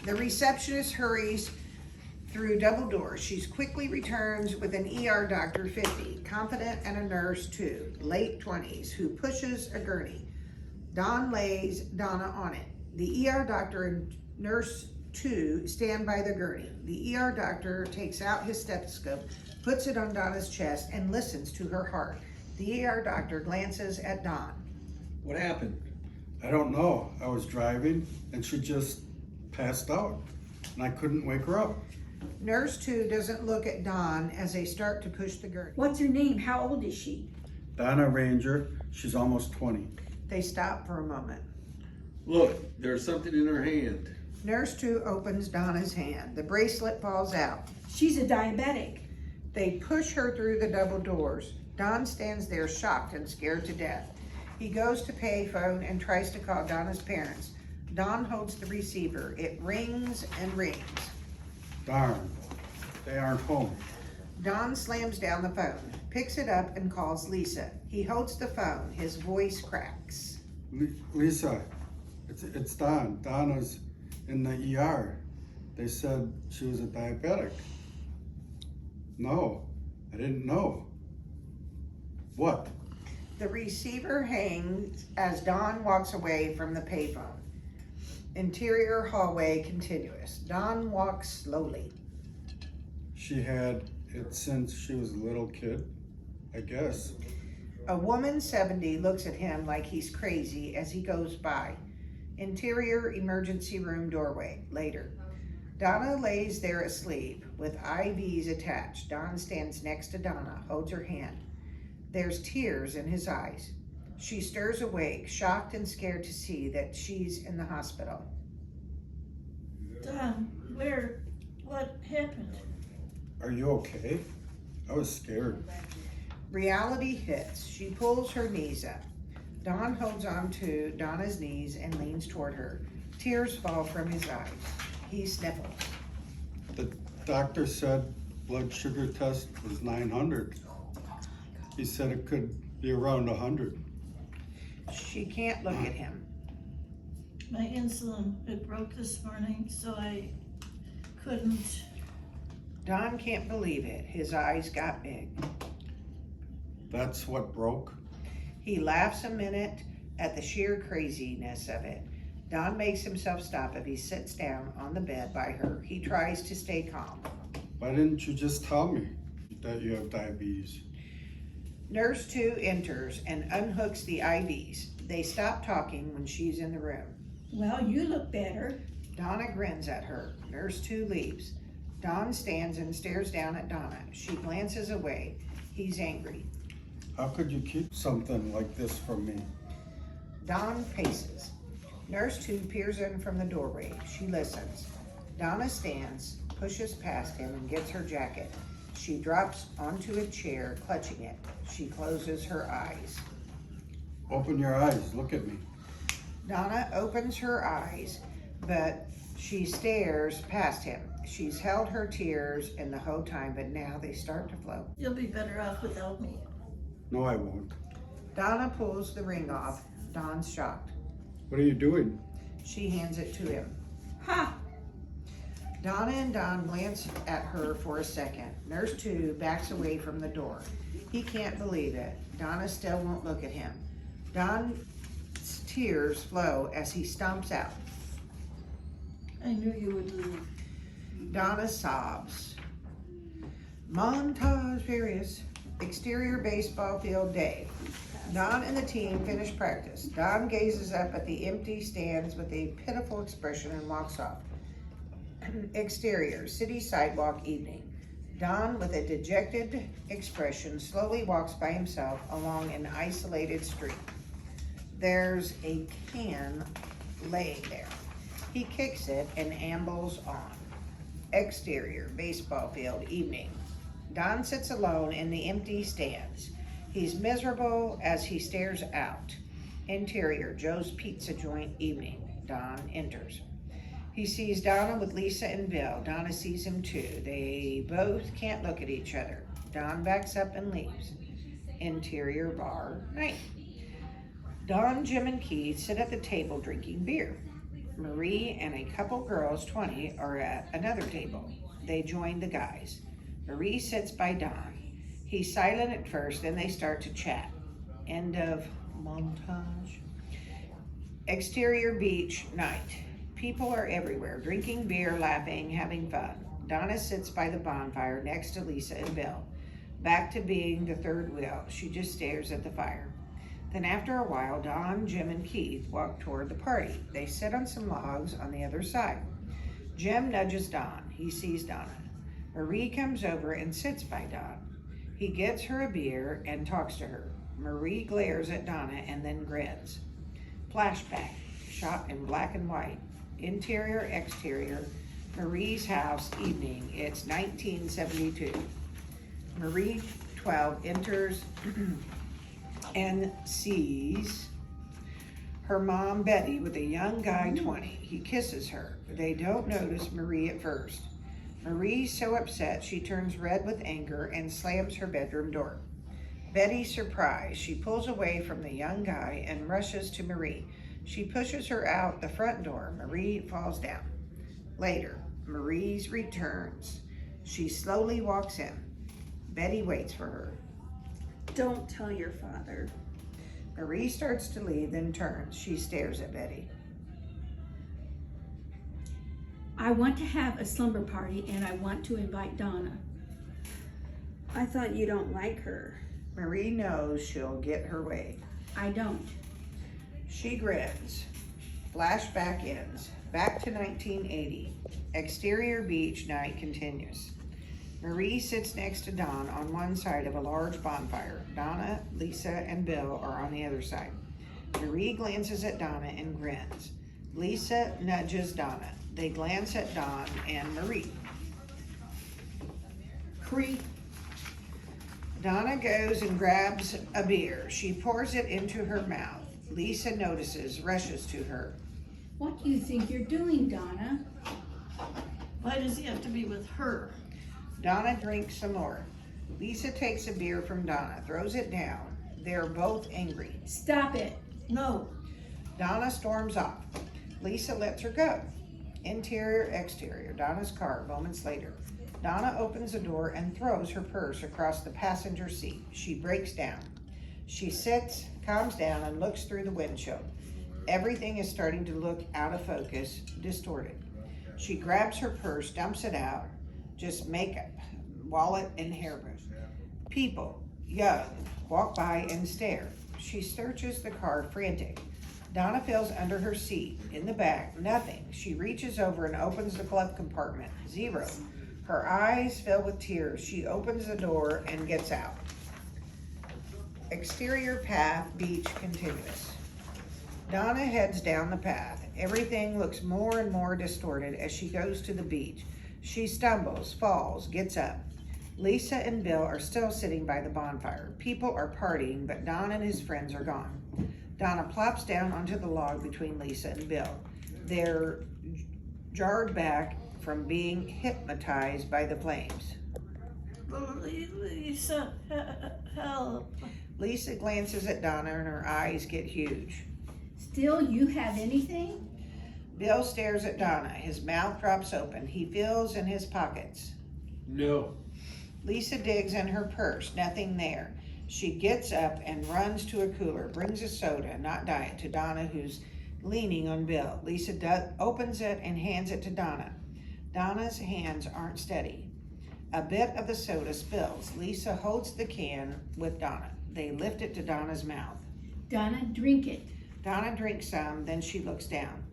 The receptionist hurries through double doors. She quickly returns with an ER doctor, 50, confident, and a nurse, 2, late 20s, who pushes a gurney. Don lays Donna on it. The ER doctor and nurse, 2, stand by the gurney. The ER doctor takes out his stethoscope, puts it on Donna's chest, and listens to her heart. The ER doctor glances at Don. What happened? I don't know. I was driving and she just passed out and I couldn't wake her up. Nurse 2 doesn't look at Don as they start to push the gurney. What's her name? How old is she? Donna Ranger, she's almost 20. They stop for a moment. Look, there's something in her hand. Nurse 2 opens Donna's hand. The bracelet falls out. She's a diabetic. They push her through the double doors. Don stands there shocked and scared to death. He goes to payphone and tries to call Donna's parents. Don holds the receiver. It rings and rings. Darn, they aren't home. Don slams down the phone, picks it up, and calls Lisa. He holds the phone. His voice cracks. Lisa, it's Don. Donna's in the ER. They said she was a diabetic. No, I didn't know. What? The receiver hangs as Don walks away from the payphone. Interior hallway continuous. Don walks slowly. She had it since she was a little kid, I guess. A woman 70 looks at him like he's crazy as he goes by. Interior emergency room doorway. Later. Donna lays there asleep with IVs attached. Don stands next to Donna, holds her hand. There's tears in his eyes. She stirs awake, shocked and scared to see that she's in the hospital. Don, where? What happened? Are you okay? I was scared. Reality hits. She pulls her knees up. Don holds on to Donna's knees and leans toward her. Tears fall from his eyes. He sniffles. The doctor said blood sugar test was 900. He said it could be around 100. She can't look at him. My insulin, it broke this morning, so I couldn't. Don can't believe it. His eyes got big. That's what broke? He laughs a minute at the sheer craziness of it. Don makes himself stop as he sits down on the bed by her. He tries to stay calm. Why didn't you just tell me that you have diabetes? Nurse 2 enters and unhooks the IVs. They stop talking when she's in the room. Well, you look better. Donna grins at her. Nurse 2 leaves. Don stands and stares down at Donna. She glances away. He's angry. How could you keep something like this from me? Don paces. Nurse 2 peers in from the doorway. She listens. Donna stands, pushes past him, and gets her jacket. She drops onto a chair, clutching it. She closes her eyes. Open your eyes, look at me. Donna opens her eyes, but she stares past him. She's held her tears in the whole time, but now they start to flow. You'll be better off without me. No, I won't. Donna pulls the ring off. Don's shocked. What are you doing? She hands it to him. Ha! Donna and Don glance at her for a second. Nurse 2 backs away from the door. He can't believe it. Donna still won't look at him. Don's tears flow as he stomps out. I knew you would leave. Donna sobs. Montage various. Exterior baseball field day. Don and the team finish practice. Don gazes up at the empty stands with a pitiful expression and walks off. Exterior, city sidewalk evening. Don, with a dejected expression, slowly walks by himself along an isolated street. There's a can laying there. He kicks it and ambles on. Exterior, baseball field evening. Don sits alone in the empty stands. He's miserable as he stares out. Interior, Joe's Pizza Joint evening. Don enters. He sees Donna with Lisa and Bill. Donna sees him too. They both can't look at each other. Don backs up and leaves. Interior bar night. Don, Jim, and Keith sit at the table drinking beer. Marie and a couple girls, 20, are at another table. They join the guys. Marie sits by Don. He's silent at first, then they start to chat. End of montage. Exterior beach night. People are everywhere, drinking beer, laughing, having fun. Donna sits by the bonfire next to Lisa and Bill. Back to being the third wheel, she just stares at the fire. Then after a while, Don, Jim, and Keith walk toward the party. They sit on some logs on the other side. Jim nudges Don. He sees Donna. Marie comes over and sits by Don. He gets her a beer and talks to her. Marie glares at Donna and then grins. Flashback, shot in black and white. Interior, exterior, Marie's house, evening. It's 1972. Marie, 12, enters and sees her mom, Betty, with a young guy, 20. He kisses her. They don't notice Marie at first. Marie's so upset she turns red with anger and slams her bedroom door. Betty's surprised. She pulls away from the young guy and rushes to Marie. She pushes her out the front door. Marie falls down. Later, Marie's returns. She slowly walks in. Betty waits for her. Don't tell your father. Marie starts to leave, then turns. She stares at Betty. I want to have a slumber party and I want to invite Donna. I thought you don't like her. Marie knows she'll get her way. I don't. She grins. Flashback ends. Back to 1980. Exterior beach night continues. Marie sits next to Don on one side of a large bonfire. Donna, Lisa, and Bill are on the other side. Marie glances at Donna and grins. Lisa nudges Donna. They glance at Don and Marie. Creep. Donna goes and grabs a beer. She pours it into her mouth. Lisa notices, rushes to her. What do you think you're doing, Donna? Why does he have to be with her? Donna drinks some more. Lisa takes a beer from Donna, throws it down. They're both angry. Stop it. No. Donna storms off. Lisa lets her go. Interior, exterior, Donna's car, moments later. Donna opens the door and throws her purse across the passenger seat. She breaks down. She sits, calms down, and looks through the windshield. Everything is starting to look out of focus, distorted. She grabs her purse, dumps it out, just makeup, wallet, and hairbrush. People, young, walk by and stare. She searches the car, frantic. Donna feels under her seat, in the back, nothing. She reaches over and opens the glove compartment, 0. Her eyes fill with tears. She opens the door and gets out. Exterior path, beach continuous. Donna heads down the path. Everything looks more and more distorted as she goes to the beach. She stumbles, falls, gets up. Lisa and Bill are still sitting by the bonfire. People are partying, but Don and his friends are gone. Donna plops down onto the log between Lisa and Bill. They're jarred back from being hypnotized by the flames. Lisa, help. Lisa glances at Donna and her eyes get huge. Still, you have anything? Bill stares at Donna. His mouth drops open. He feels in his pockets. No. Lisa digs in her purse. Nothing there. She gets up and runs to a cooler, brings a soda, not diet, to Donna, who's leaning on Bill. Lisa opens it and hands it to Donna. Donna's hands aren't steady. A bit of the soda spills. Lisa holds the can with Donna. They lift it to Donna's mouth. Donna, drink it. Donna drinks some, then she looks down.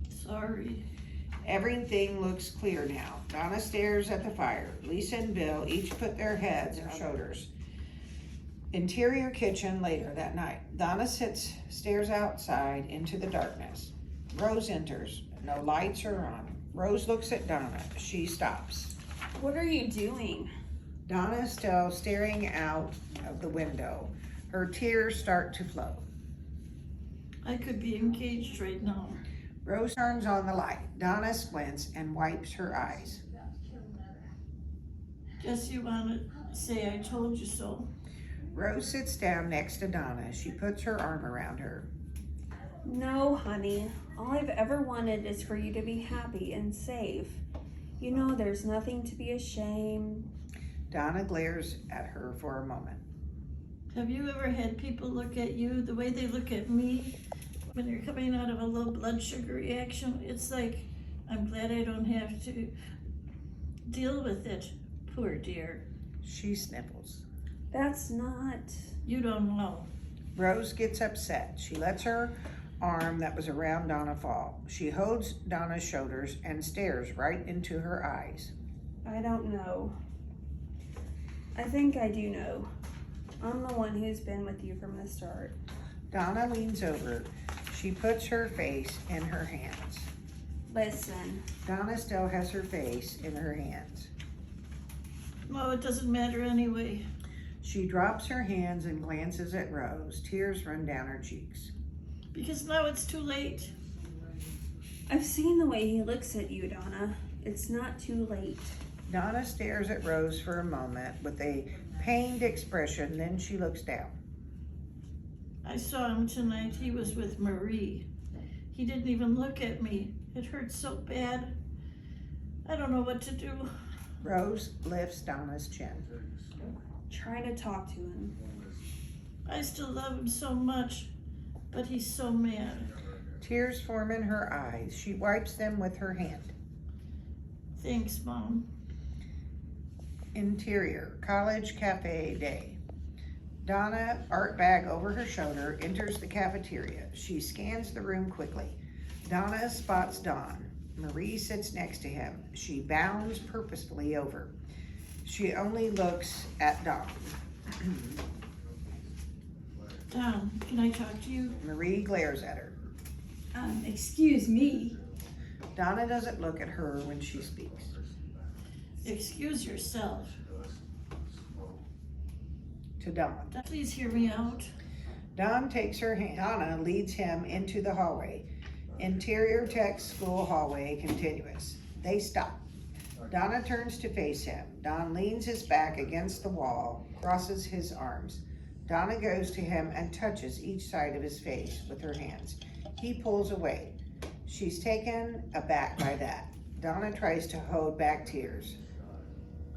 Sorry. Everything looks clear now. Donna stares at the fire. Lisa and Bill each put their heads on her shoulders. Interior kitchen later that night. Donna stares outside into the darkness. Rose enters. No lights are on. Rose looks at Donna. She stops. What are you doing? Donna is still staring out of the window. Her tears start to flow. I could be engaged right now. Rose turns on the light. Donna squints and wipes her eyes. Guess you want to say I told you so. Rose sits down next to Donna. She puts her arm around her. No, honey. All I've ever wanted is for you to be happy and safe. You know, there's nothing to be ashamed. Donna glares at her for a moment. Have you ever had people look at you the way they look at me when you're coming out of a low blood sugar reaction? It's like, I'm glad I don't have to deal with it. Poor dear. She sniffles. That's not... You don't know. Rose gets upset. She lets her arm that was around Donna fall. She holds Donna's shoulders and stares right into her eyes. I don't know. I think I do know. I'm the one who's been with you from the start. Donna leans over. She puts her face in her hands. Listen. Donna still has her face in her hands. No, it doesn't matter anyway. She drops her hands and glances at Rose. Tears run down her cheeks. Because now it's too late. I've seen the way he looks at you, Donna. It's not too late. Donna stares at Rose for a moment with a pained expression, then she looks down. I saw him tonight. He was with Marie. He didn't even look at me. It hurt so bad. I don't know what to do. Rose lifts Donna's chin. Try to talk to him. I still love him so much, but he's so mad. Tears form in her eyes. She wipes them with her hand. Thanks, Mom. Interior, college cafe day. Donna, art bag over her shoulder, enters the cafeteria. She scans the room quickly. Donna spots Don. Marie sits next to him. She bounds purposefully over. She only looks at Don. Don, can I talk to you? Marie glares at her. Excuse me. Donna doesn't look at her when she speaks. Excuse yourself. To Don. Please hear me out. Don takes her hand. Donna leads him into the hallway. Interior tech school hallway continuous. They stop. Donna turns to face him. Don leans his back against the wall, crosses his arms. Donna goes to him and touches each side of his face with her hands. He pulls away. She's taken aback by that. Donna tries to hold back tears.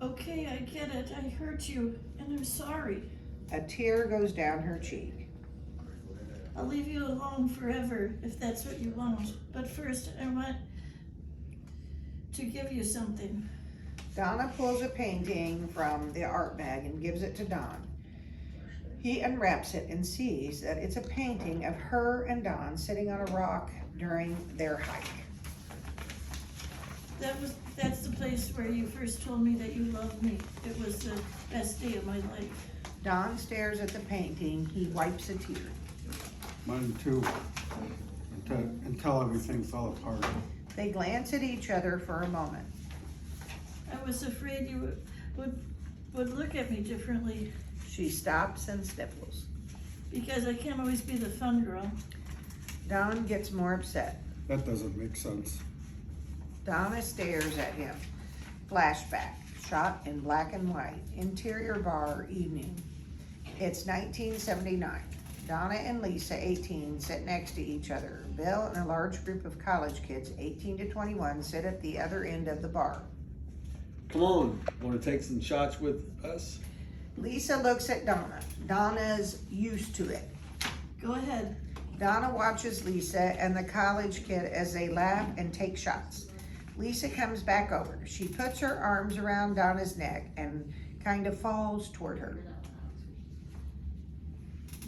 Okay, I get it. I hurt you, and I'm sorry. A tear goes down her cheek. I'll leave you alone forever if that's what you want. But first, I want to give you something. Donna pulls a painting from the art bag and gives it to Don. He unwraps it and sees that it's a painting of her and Don sitting on a rock during their hike. That's the place where you first told me that you loved me. It was the best day of my life. Don stares at the painting. He wipes a tear. Mine too. Until everything fell apart. They glance at each other for a moment. I was afraid you would look at me differently She stops and sniffles. because I can't always be the fun girl. Don gets more upset. That doesn't make sense. Donna stares at him. Flashback, shot in black and white. Interior bar, evening. It's 1979. Donna and Lisa, 18, sit next to each other. Bill and a large group of college kids, 18 to 21, sit at the other end of the bar. Come on, want to take some shots with us? Lisa looks at Donna. Donna's used to it. Go ahead. Donna watches Lisa and the college kid as they laugh and take shots. Lisa comes back over. She puts her arms around Donna's neck and kind of falls toward her.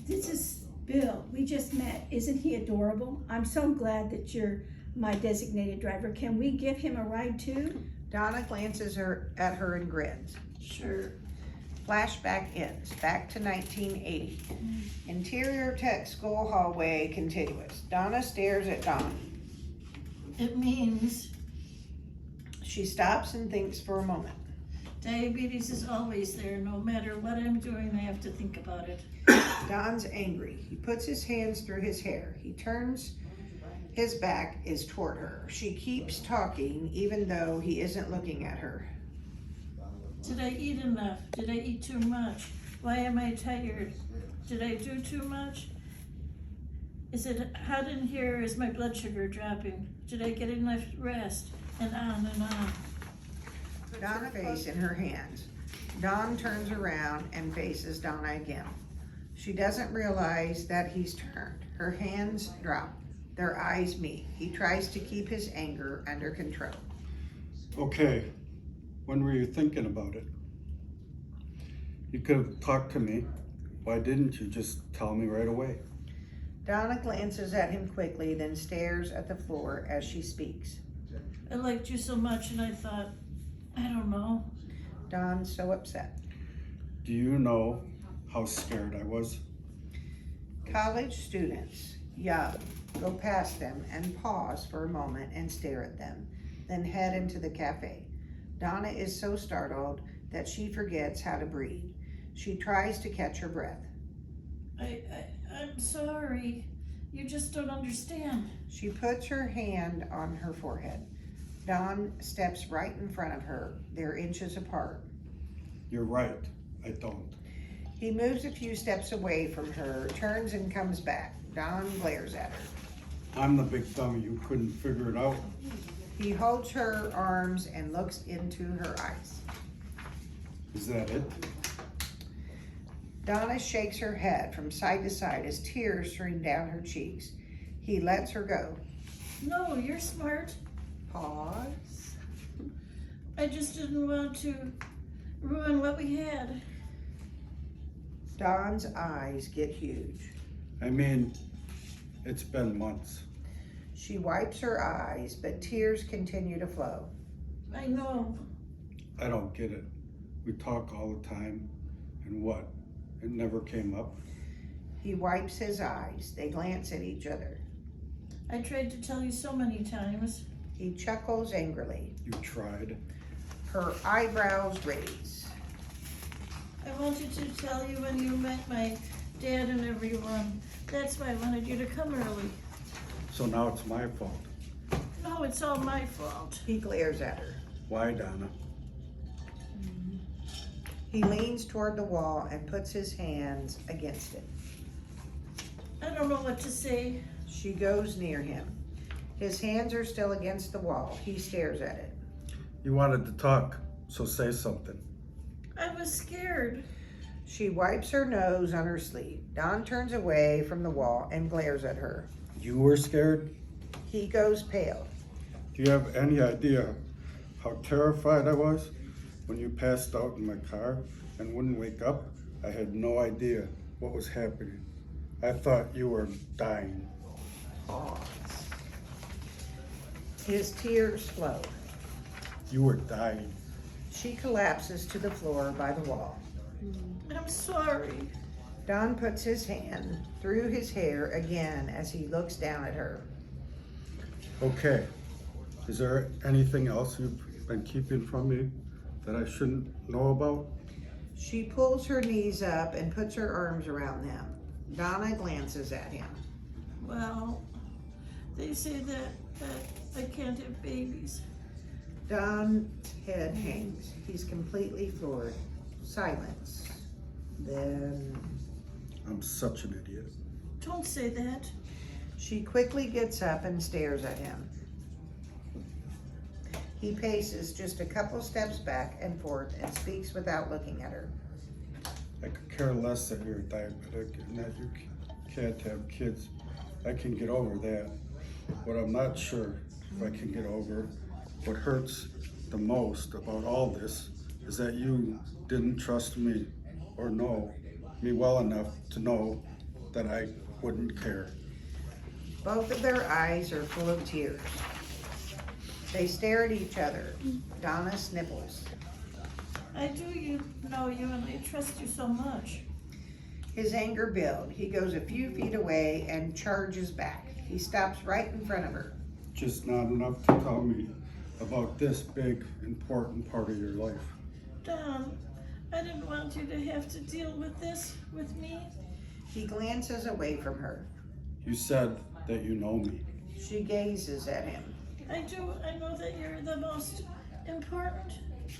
This is Bill. We just met. Isn't he adorable? I'm so glad that you're my designated driver. Can we give him a ride too? Donna glances at her and grins. Sure. Flashback ends. Back to 1980. Interior tech school hallway continuous. Donna stares at Don. It means She stops and thinks for a moment. diabetes is always there. No matter what I'm doing, I have to think about it. Don's angry. He puts his hands through his hair. He turns. His back is toward her. She keeps talking even though he isn't looking at her. Did I eat enough? Did I eat too much? Why am I tired? Did I do too much? Is it hot in here or is my blood sugar dropping? Did I get enough rest? And on and on. Donna's face in her hands. Don turns around and faces Donna again. She doesn't realize that he's turned. Her hands drop. Their eyes meet. He tries to keep his anger under control. Okay, when were you thinking about it? You could have talked to me. Why didn't you just tell me right away? Donna glances at him quickly, then stares at the floor as she speaks. I liked you so much and I thought, I don't know. Don's so upset. Do you know how scared I was? College students, young, go past them and pause for a moment and stare at them, then head into the cafe. Donna is so startled that she forgets how to breathe. She tries to catch her breath. I'm sorry. You just don't understand. She puts her hand on her forehead. Don steps right in front of her. They're inches apart. You're right, I don't. He moves a few steps away from her, turns and comes back. Don glares at her. I'm the big dummy who couldn't figure it out. He holds her arms and looks into her eyes. Is that it? Donna shakes her head from side to side as tears stream down her cheeks. He lets her go. No, you're smart. Pause. I just didn't want to ruin what we had. Don's eyes get huge. I mean, it's been months. She wipes her eyes, but tears continue to flow. I know. I don't get it. We talk all the time, and what? It never came up? He wipes his eyes. They glance at each other. I tried to tell you so many times. He chuckles angrily. You tried. Her eyebrows raise. I wanted to tell you when you met my Dad and everyone. That's why I wanted you to come early. So now it's my fault. No, it's all my fault. He glares at her. Why, Donna? He leans toward the wall and puts his hands against it. I don't know what to say. She goes near him. His hands are still against the wall. He stares at it. You wanted to talk, so say something. I was scared. She wipes her nose on her sleeve. Don turns away from the wall and glares at her. You were scared? He goes pale. Do you have any idea how terrified I was when you passed out in my car and wouldn't wake up? I had no idea what was happening. I thought you were dying. Pause. His tears flow. You were dying. She collapses to the floor by the wall. I'm sorry. Don puts his hand through his hair again as he looks down at her. Okay. Is there anything else you've been keeping from me that I shouldn't know about? She pulls her knees up and puts her arms around them. Donna glances at him. Well, they say that I can't have babies. Don's head hangs. He's completely floored. Silence. Then I'm such an idiot. Don't say that. she quickly gets up and stares at him. He paces just a couple steps back and forth and speaks without looking at her. I could care less that you're diabetic and that you can't have kids. I can get over that. What I'm not sure if I can get over, what hurts the most about all this, is that you didn't trust me or know me well enough to know that I wouldn't care. Both of their eyes are full of tears. They stare at each other. Donna sniffles. I do know you and I trust you so much. His anger builds. He goes a few feet away and charges back. He stops right in front of her. Just not enough to tell me about this big, important part of your life. Don, I didn't want you to have to deal with this with me. He glances away from her. You said that you know me. She gazes at him. I do. I know that you're the most important,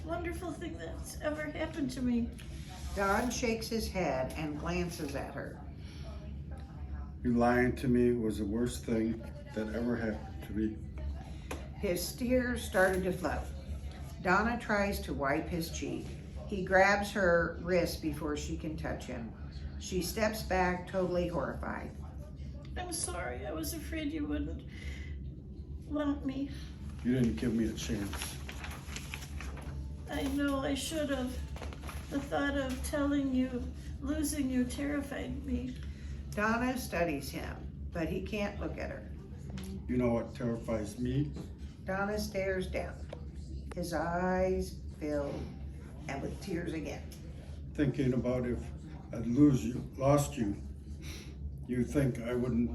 wonderful thing that's ever happened to me. Don shakes his head and glances at her. You lying to me was the worst thing that ever happened to me. His tears started to flow. Donna tries to wipe his cheek. He grabs her wrist before she can touch him. She steps back, totally horrified. I'm sorry. I was afraid you wouldn't want me. You didn't give me a chance. I know I should have. The thought of telling you, losing you, terrified me. Donna studies him, but he can't look at her. You know what terrifies me? Donna stares down. His eyes fill and with tears again. Thinking about if I'd lost you. You think I wouldn't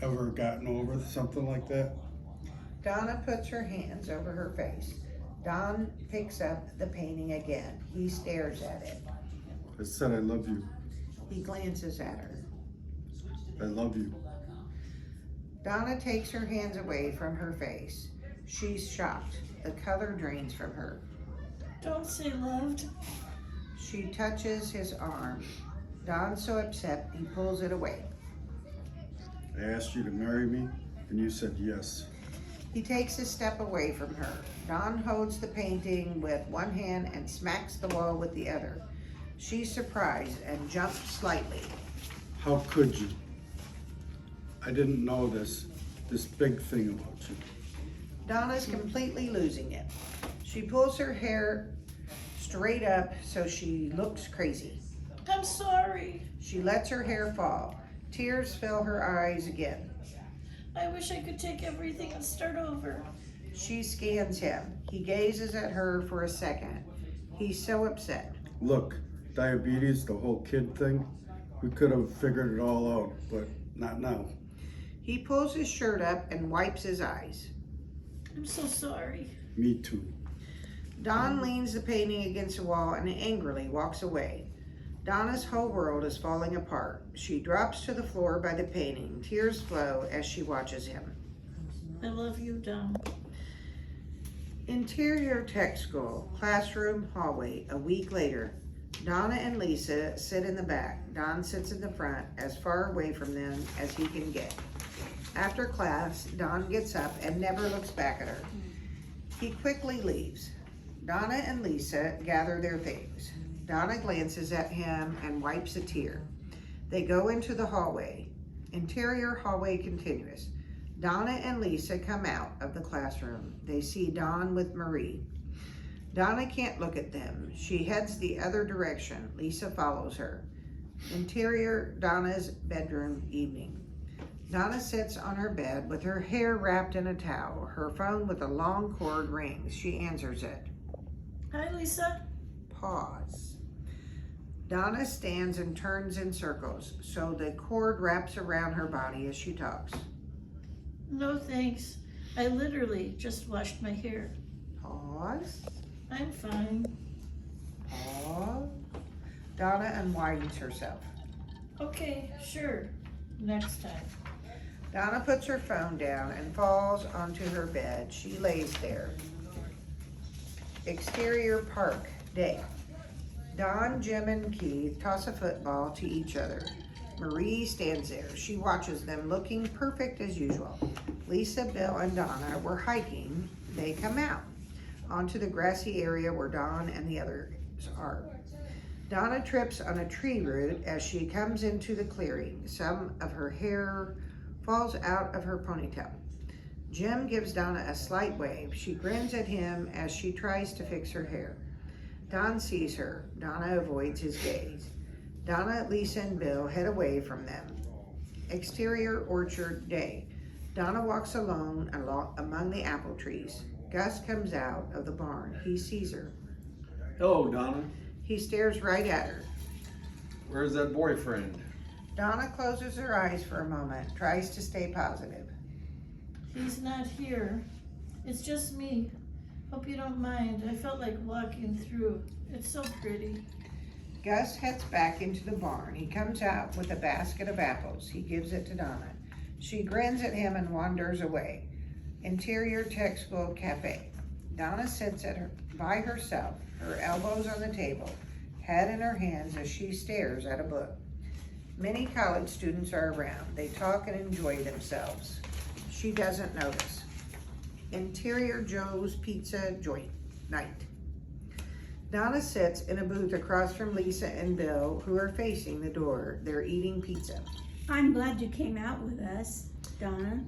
ever gotten over something like that? Donna puts her hands over her face. Don picks up the painting again. He stares at it. I said I love you. He glances at her. I love you. Donna takes her hands away from her face. She's shocked. The color drains from her. Don't say loved. She touches his arm. Don's so upset, he pulls it away. I asked you to marry me, and you said yes. He takes a step away from her. Don holds the painting with one hand and smacks the wall with the other. She's surprised and jumps slightly. How could you? I didn't know this big thing about you. Donna's completely losing it. She pulls her hair straight up so she looks crazy. I'm sorry. She lets her hair fall. Tears fill her eyes again. I wish I could take everything and start over. She scans him. He gazes at her for a second. He's so upset. Look, diabetes, the whole kid thing, we could have figured it all out, but not now. He pulls his shirt up and wipes his eyes. I'm so sorry. Me too. Don leans the painting against the wall and angrily walks away. Donna's whole world is falling apart. She drops to the floor by the painting. Tears flow as she watches him. I love you, Don. Interior tech school, classroom, hallway. A week later, Donna and Lisa sit in the back. Don sits in the front, as far away from them as he can get. After class, Don gets up and never looks back at her. He quickly leaves. Donna and Lisa gather their things. Donna glances at him and wipes a tear. They go into the hallway. Interior hallway continuous. Donna and Lisa come out of the classroom. They see Don with Marie. Donna can't look at them. She heads the other direction. Lisa follows her. Interior Donna's bedroom evening. Donna sits on her bed with her hair wrapped in a towel. Her phone with a long cord rings. She answers it. Hi, Lisa. Pause. Donna stands and turns in circles, so the cord wraps around her body as she talks. No thanks. I literally just washed my hair. Pause. I'm fine. Pause. Donna unwinds herself. Okay, sure. Next time. Donna puts her phone down and falls onto her bed. She lays there. Exterior park day. Don, Jim, and Keith toss a football to each other. Marie stands there. She watches them, looking perfect as usual. Lisa, Bill, and Donna were hiking. They come out onto the grassy area where Don and the others are. Donna trips on a tree root as she comes into the clearing. Some of her hair falls out of her ponytail. Jim gives Donna a slight wave. She grins at him as she tries to fix her hair. Don sees her. Donna avoids his gaze. Donna, Lisa, and Bill head away from them. Exterior orchard day. Donna walks alone among the apple trees. Gus comes out of the barn. He sees her. Hello, Donna. He stares right at her. Where's that boyfriend? Donna closes her eyes for a moment, tries to stay positive. He's not here. It's just me. Hope you don't mind. I felt like walking through. It's so pretty. Gus heads back into the barn. He comes out with a basket of apples. He gives it to Donna. She grins at him and wanders away. Interior tech school cafe. Donna sits by herself, her elbows on the table, head in her hands as she stares at a book. Many college students are around. They talk and enjoy themselves. She doesn't notice. Interior Joe's Pizza Joint night. Donna sits in a booth across from Lisa and Bill, who are facing the door. They're eating pizza. I'm glad you came out with us, Donna.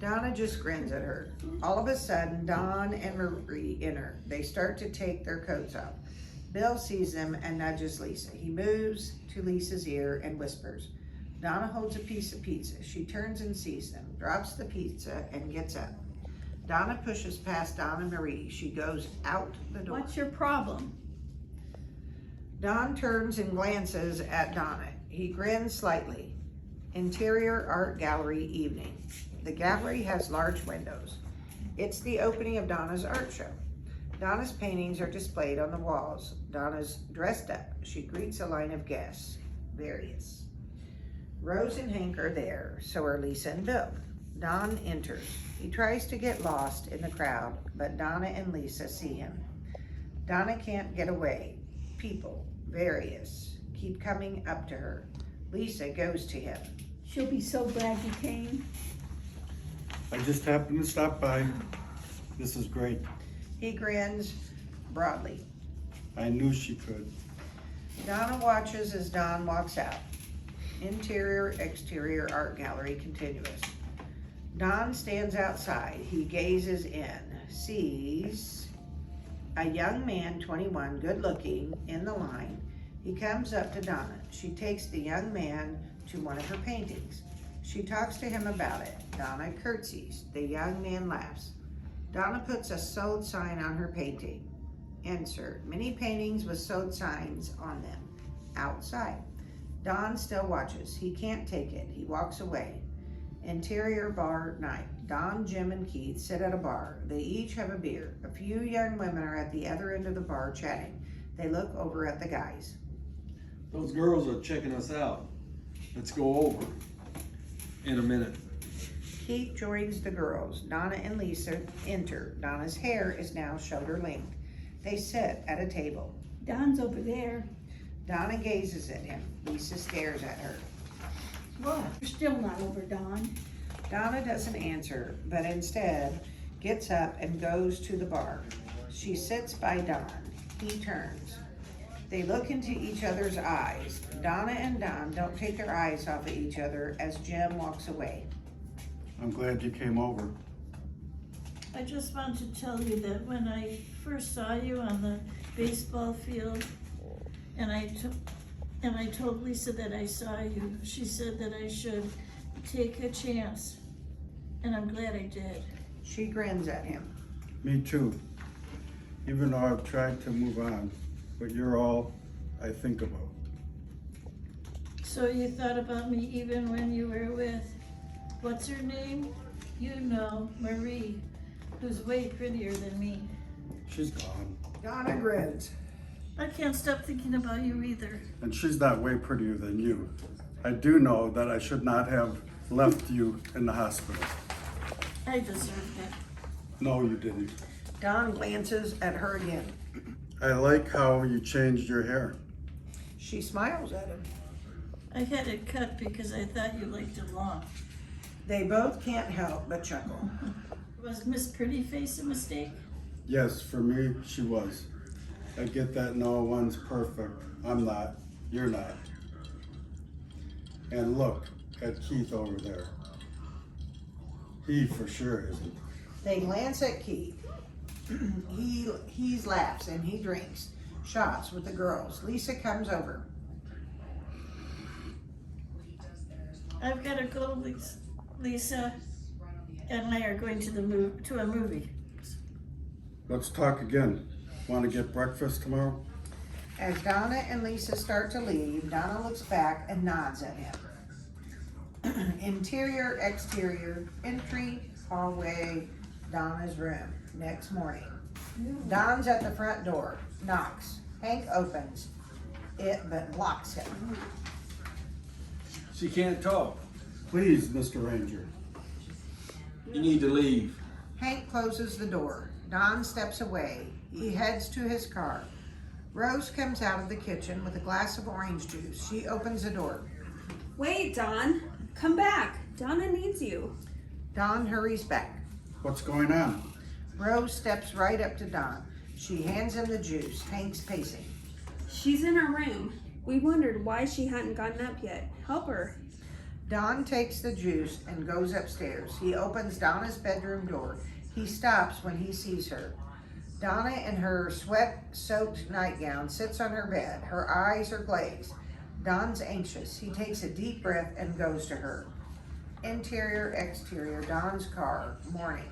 Donna just grins at her. All of a sudden, Don and Marie enter. They start to take their coats off. Bill sees them and nudges Lisa. He moves to Lisa's ear and whispers. Donna holds a piece of pizza. She turns and sees them, drops the pizza, and gets up. Donna pushes past Don and Marie. She goes out the door. What's your problem? Don turns and glances at Donna. He grins slightly. Interior art gallery evening. The gallery has large windows. It's the opening of Donna's art show. Donna's paintings are displayed on the walls. Donna's dressed up. She greets a line of guests. Various. Rose and Hank are there. So are Lisa and Bill. Don enters. He tries to get lost in the crowd, but Donna and Lisa see him. Donna can't get away. People, various, keep coming up to her. Lisa goes to him. She'll be so glad you came. I just happened to stop by. This is great. He grins broadly. I knew she could. Donna watches as Don walks out. Interior, exterior art gallery continuous. Don stands outside. He gazes in, sees a young man, 21, good looking, in the line. He comes up to Donna. She takes the young man to one of her paintings. She talks to him about it. Donna curtsies. The young man laughs. Donna puts a sold sign on her painting. Insert. Many paintings with sold signs on them. Outside. Don still watches. He can't take it. He walks away. Interior bar night. Don, Jim, and Keith sit at a bar. They each have a beer. A few young women are at the other end of the bar chatting. They look over at the guys. Those girls are checking us out. Let's go over in a minute. Keith joins the girls. Donna and Lisa enter. Donna's hair is now shoulder length. They sit at a table. Don's over there. Donna gazes at him. Lisa stares at her. What? You're still not over, Don. Donna doesn't answer, but instead gets up and goes to the bar. She sits by Don. He turns. They look into each other's eyes. Donna and Don don't take their eyes off of each other as Jim walks away. I'm glad you came over. I just want to tell you that when I first saw you on the baseball field, and I told Lisa that I saw you, she said that I should take a chance, and I'm glad I did. She grins at him. Me too. Even though I've tried to move on, but you're all I think about. So you thought about me even when you were with, what's her name? You know, Marie, who's way prettier than me. She's gone. Donna grins. I can't stop thinking about you either. And she's not way prettier than you. I do know that I should not have left you in the hospital. I deserved it. No, you didn't. Don glances at her again. I like how you changed your hair. She smiles at him. I had it cut because I thought you liked it long. They both can't help but chuckle. Was Miss Pretty Face a mistake? Yes, for me, she was. I get that no one's perfect. I'm not. You're not. And look at Keith over there. He for sure isn't. They glance at Keith. He laughs and he drinks shots with the girls. Lisa comes over. I've got to go, Lisa and I are going to a movie. Let's talk again. Want to get breakfast tomorrow? As Donna and Lisa start to leave, Donna looks back and nods at him. Interior, exterior, entry, hallway, Donna's room. Next morning. Don's at the front door, knocks. Hank opens it but blocks him. She can't talk. Please, Mr. Ranger. You need to leave. Hank closes the door. Don steps away. He heads to his car. Rose comes out of the kitchen with a glass of orange juice. She opens the door. Wait, Don. Come back. Donna needs you. Don hurries back. What's going on? Rose steps right up to Don. She hands him the juice. Hank's pacing. She's in her room. We wondered why she hadn't gotten up yet. Help her. Don takes the juice and goes upstairs. He opens Donna's bedroom door. He stops when he sees her. Donna in her sweat-soaked nightgown sits on her bed. Her eyes are glazed. Don's anxious. He takes a deep breath and goes to her. Interior, exterior, Don's car, morning.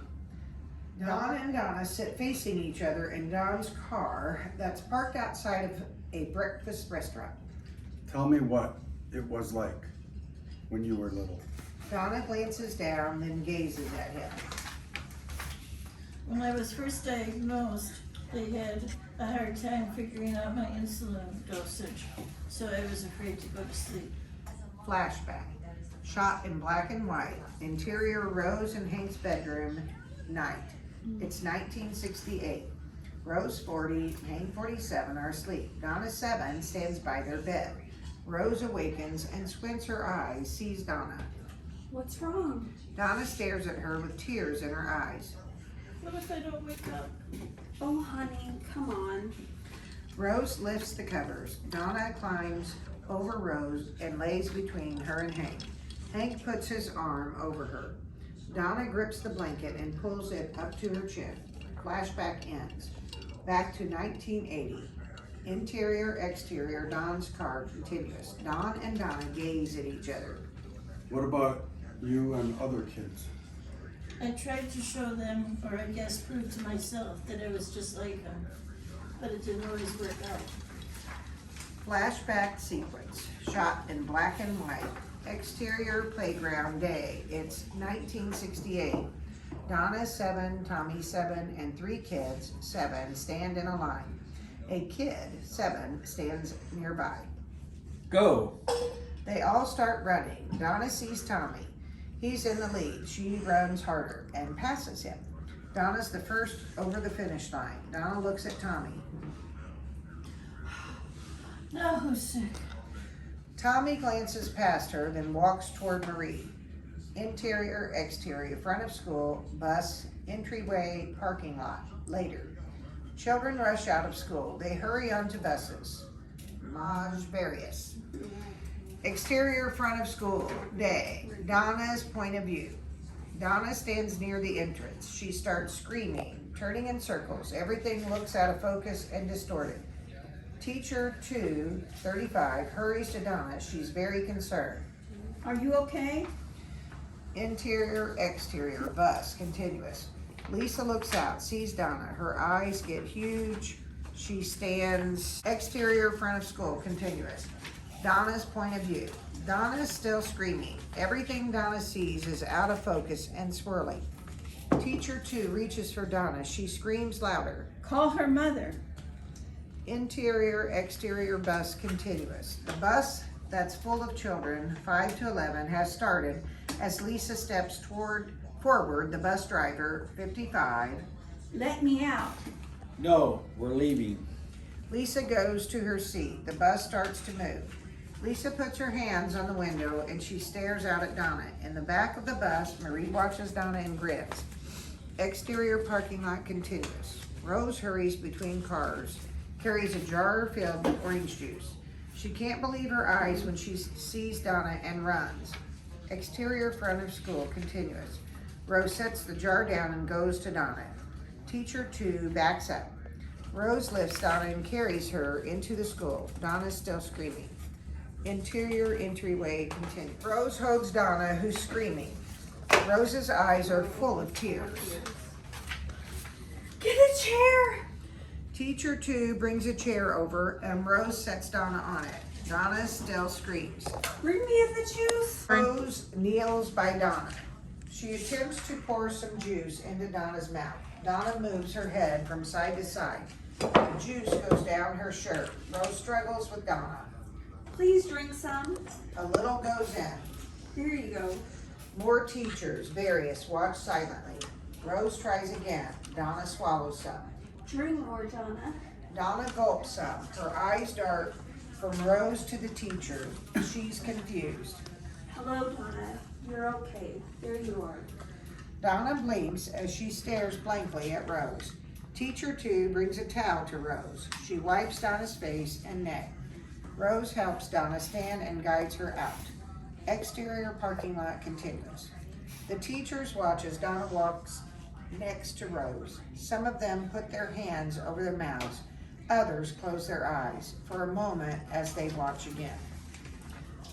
Don and Donna sit facing each other in Don's car that's parked outside of a breakfast restaurant. Tell me what it was like when you were little. Donna glances down, then gazes at him. When I was first diagnosed, they had a hard time figuring out my insulin dosage, so I was afraid to go to sleep. Flashback. Shot in black and white. Interior, Rose and Hank's bedroom, night. It's 1968. Rose 40, Hank 47 are asleep. Donna 7 stands by their bed. Rose awakens and squints her eyes, sees Donna. What's wrong? Donna stares at her with tears in her eyes. What if I don't wake up? Oh, honey, come on. Rose lifts the covers. Donna climbs over Rose and lays between her and Hank. Hank puts his arm over her. Donna grips the blanket and pulls it up to her chin. Flashback ends. Back to 1980. Interior, exterior, Don's car continues. Don and Donna gaze at each other. What about you and other kids? I tried to show them, or I guess prove to myself, that I was just like them, but it didn't always work out. Flashback sequence. Shot in black and white. Exterior playground day. It's 1968. Donna 7, Tommy 7, and 3 kids 7 stand in a line. A kid 7 stands nearby. Go. They all start running. Donna sees Tommy. He's in the lead. She runs harder and passes him. Donna's the first over the finish line. Donna looks at Tommy. Now who's sick? Tommy glances past her, then walks toward Marie. Interior, exterior, front of school, bus, entryway, parking lot. Later. Children rush out of school. They hurry onto buses. Maj various. Exterior, front of school, day. Donna's point of view. Donna stands near the entrance. She starts screaming, turning in circles. Everything looks out of focus and distorted. Teacher 235 hurries to Donna. She's very concerned. Are you okay? Interior, exterior, bus, continuous. Lisa looks out, sees Donna. Her eyes get huge. She stands. Exterior, front of school, continuous. Donna's point of view. Donna's still screaming. Everything Donna sees is out of focus and swirling. Teacher 2 reaches for Donna. She screams louder. Call her mother. Interior, exterior, bus, continuous. The bus that's full of children, 5 to 11, has started as Lisa steps forward. The bus driver, 55. Let me out. No, we're leaving. Lisa goes to her seat. The bus starts to move. Lisa puts her hands on the window and she stares out at Donna. In the back of the bus, Marie watches Donna and grins. Exterior parking lot continues. Rose hurries between cars, carries a jar filled with orange juice. She can't believe her eyes when she sees Donna and runs. Exterior, front of school continuous. Rose sets the jar down and goes to Donna. Teacher 2 backs up. Rose lifts Donna and carries her into the school. Donna's still screaming. Interior, entryway continues. Rose hugs Donna, who's screaming. Rose's eyes are full of tears. Get a chair. Teacher 2 brings a chair over and Rose sets Donna on it. Donna still screams. Bring me the juice. Rose kneels by Donna. She attempts to pour some juice into Donna's mouth. Donna moves her head from side to side. The juice goes down her shirt. Rose struggles with Donna. Please drink some. A little goes in. Here you go. More teachers, various, watch silently. Rose tries again. Donna swallows some. Drink more, Donna. Donna gulps some. Her eyes dart from Rose to the teacher. She's confused. Hello, Donna. You're okay. There you are. Donna blinks as she stares blankly at Rose. Teacher 2 brings a towel to Rose. She wipes Donna's face and neck. Rose helps Donna stand and guides her out. Exterior parking lot continues. The teachers watch as Donna walks next to Rose. Some of them put their hands over their mouths. Others close their eyes for a moment as they watch again.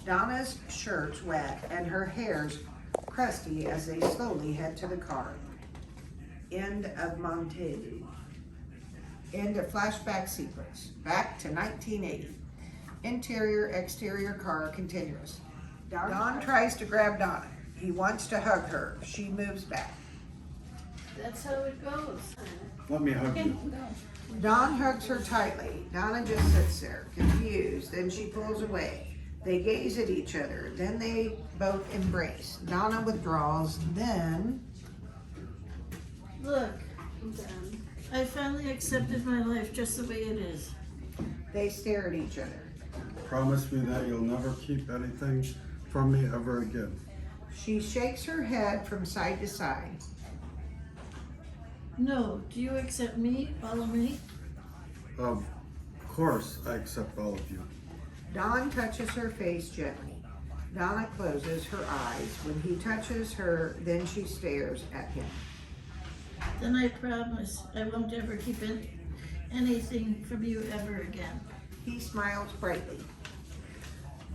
Donna's shirt's wet and her hair's crusty as they slowly head to the car. End of montage. End of flashback sequence. Back to 1980. Interior, exterior car continuous. Don tries to grab Donna. He wants to hug her. She moves back. That's how it goes. Let me hug you. Don hugs her tightly. Donna just sits there, confused. Then she pulls away. They gaze at each other. Then they both embrace. Donna withdraws. Then Look, I finally accepted my life just the way it is. they stare at each other. Promise me that you'll never keep anything from me ever again. She shakes her head from side to side. No, do you accept me, all of me? Of course, I accept all of you. Don touches her face gently. Donna closes her eyes. When he touches her, then she stares at him. Then I promise I won't ever keep anything from you ever again. He smiles brightly.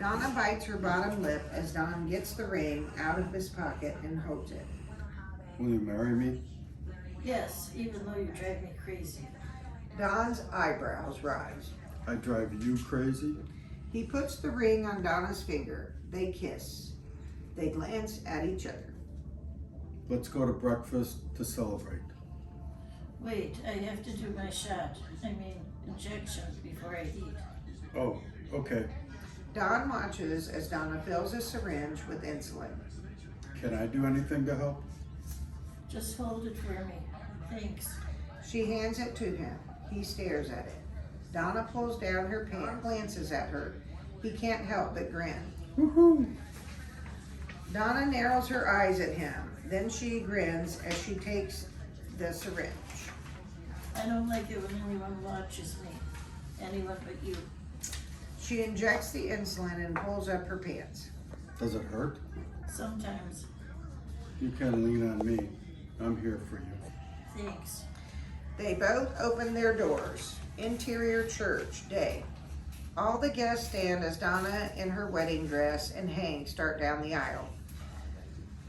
Donna bites her bottom lip as Don gets the ring out of his pocket and holds it. Will you marry me? Yes, even though you drive me crazy. Don's eyebrows rise. I drive you crazy? He puts the ring on Donna's finger. They kiss. They glance at each other. Let's go to breakfast to celebrate. Wait, I have to do my shot. I mean, injection before I eat. Oh, okay. Don watches as Donna fills a syringe with insulin. Can I do anything to help? Just hold it for me. Thanks. She hands it to him. He stares at it. Donna pulls down her pants, glances at her. He can't help but grin. Woohoo! Donna narrows her eyes at him. Then she grins as she takes the syringe. I don't like it when anyone watches me. Anyone but you. She injects the insulin and pulls up her pants. Does it hurt? Sometimes. You can lean on me. I'm here for you. Thanks. They both open their doors. Interior church, day. All the guests stand as Donna in her wedding dress and Hank start down the aisle.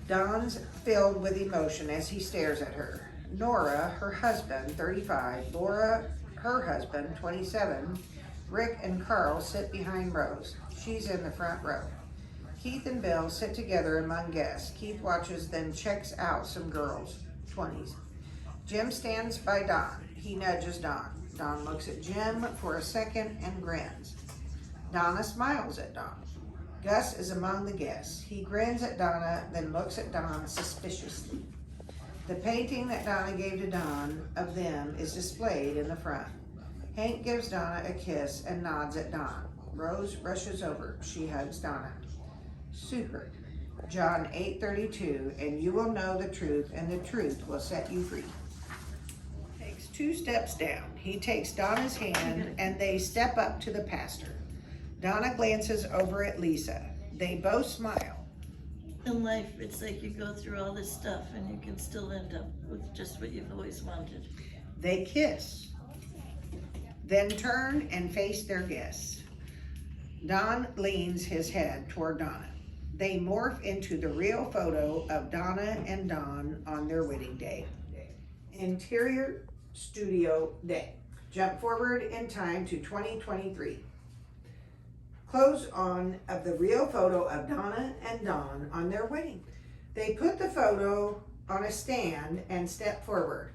Don's filled with emotion as he stares at her. Nora, her husband, 35, Laura, her husband, 27, Rick and Carl sit behind Rose. She's in the front row. Keith and Bill sit together among guests. Keith watches, then checks out some girls, 20s. Jim stands by Don. He nudges Don. Don looks at Jim for a second and grins. Donna smiles at Don. Gus is among the guests. He grins at Donna, then looks at Don suspiciously. The painting that Donna gave to Don of them is displayed in the front. Hank gives Donna a kiss and nods at Don. Rose rushes over. She hugs Donna. Super. John 8:32, and you will know the truth, and the truth will set you free. Takes 2 steps down. He takes Donna's hand, and they step up to the pastor. Donna glances over at Lisa. They both smile. In life, it's like you go through all this stuff and you can still end up with just what you've always wanted. They kiss, then turn and face their guests. Don leans his head toward Donna. They morph into the real photo of Donna and Don on their wedding day. Interior studio day. Jump forward in time to 2023. Close on of the real photo of Donna and Don on their wedding. They put the photo on a stand and step forward.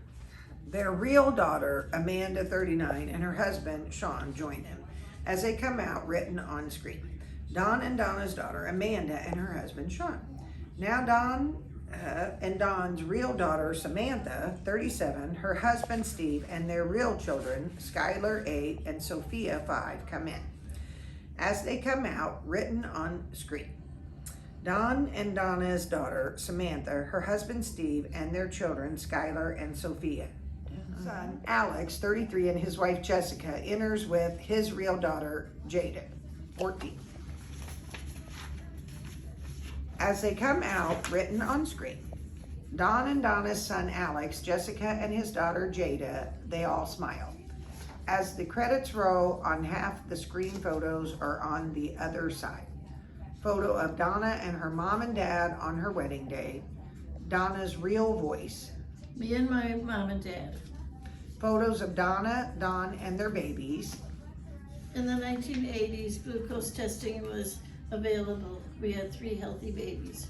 Their real daughter, Amanda, 39, and her husband, Sean, join them as they come out written on screen. Don and Donna's daughter, Amanda, and her husband, Sean. Now Don and Don's real daughter, Samantha, 37, her husband, Steve, and their real children, Skylar, 8, and Sophia, 5, come in. As they come out, written on screen. Don and Donna's daughter, Samantha, her husband, Steve, and their children, Skylar and Sophia. Son, Alex, 33, and his wife, Jessica, enters with his real daughter, Jada, 14. As they come out, written on screen. Don and Donna's son, Alex, Jessica, and his daughter, Jada, they all smile. As the credits roll, on half the screen photos are on the other side. Photo of Donna and her mom and dad on her wedding day. Donna's real voice. Me and my mom and dad. Photos of Donna, Don, and their babies. In the 1980s, glucose testing was available. We had 3 healthy babies.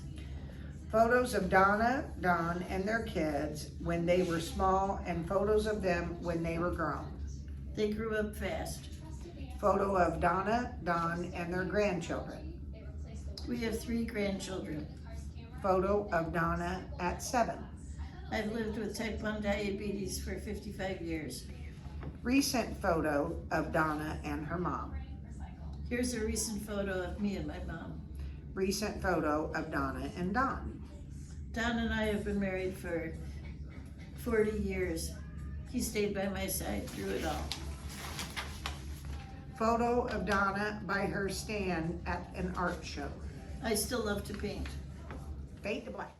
Photos of Donna, Don, and their kids when they were small, and photos of them when they were grown. They grew up fast. Photo of Donna, Don, and their grandchildren. We have 3 grandchildren. Photo of Donna at 7. I've lived with type 1 diabetes for 55 years. Recent photo of Donna and her mom. Here's a recent photo of me and my mom. Recent photo of Donna and Don. Don and I have been married for 40 years. He stayed by my side through it all. Photo of Donna by her stand at an art show. I still love to paint. Fade to black.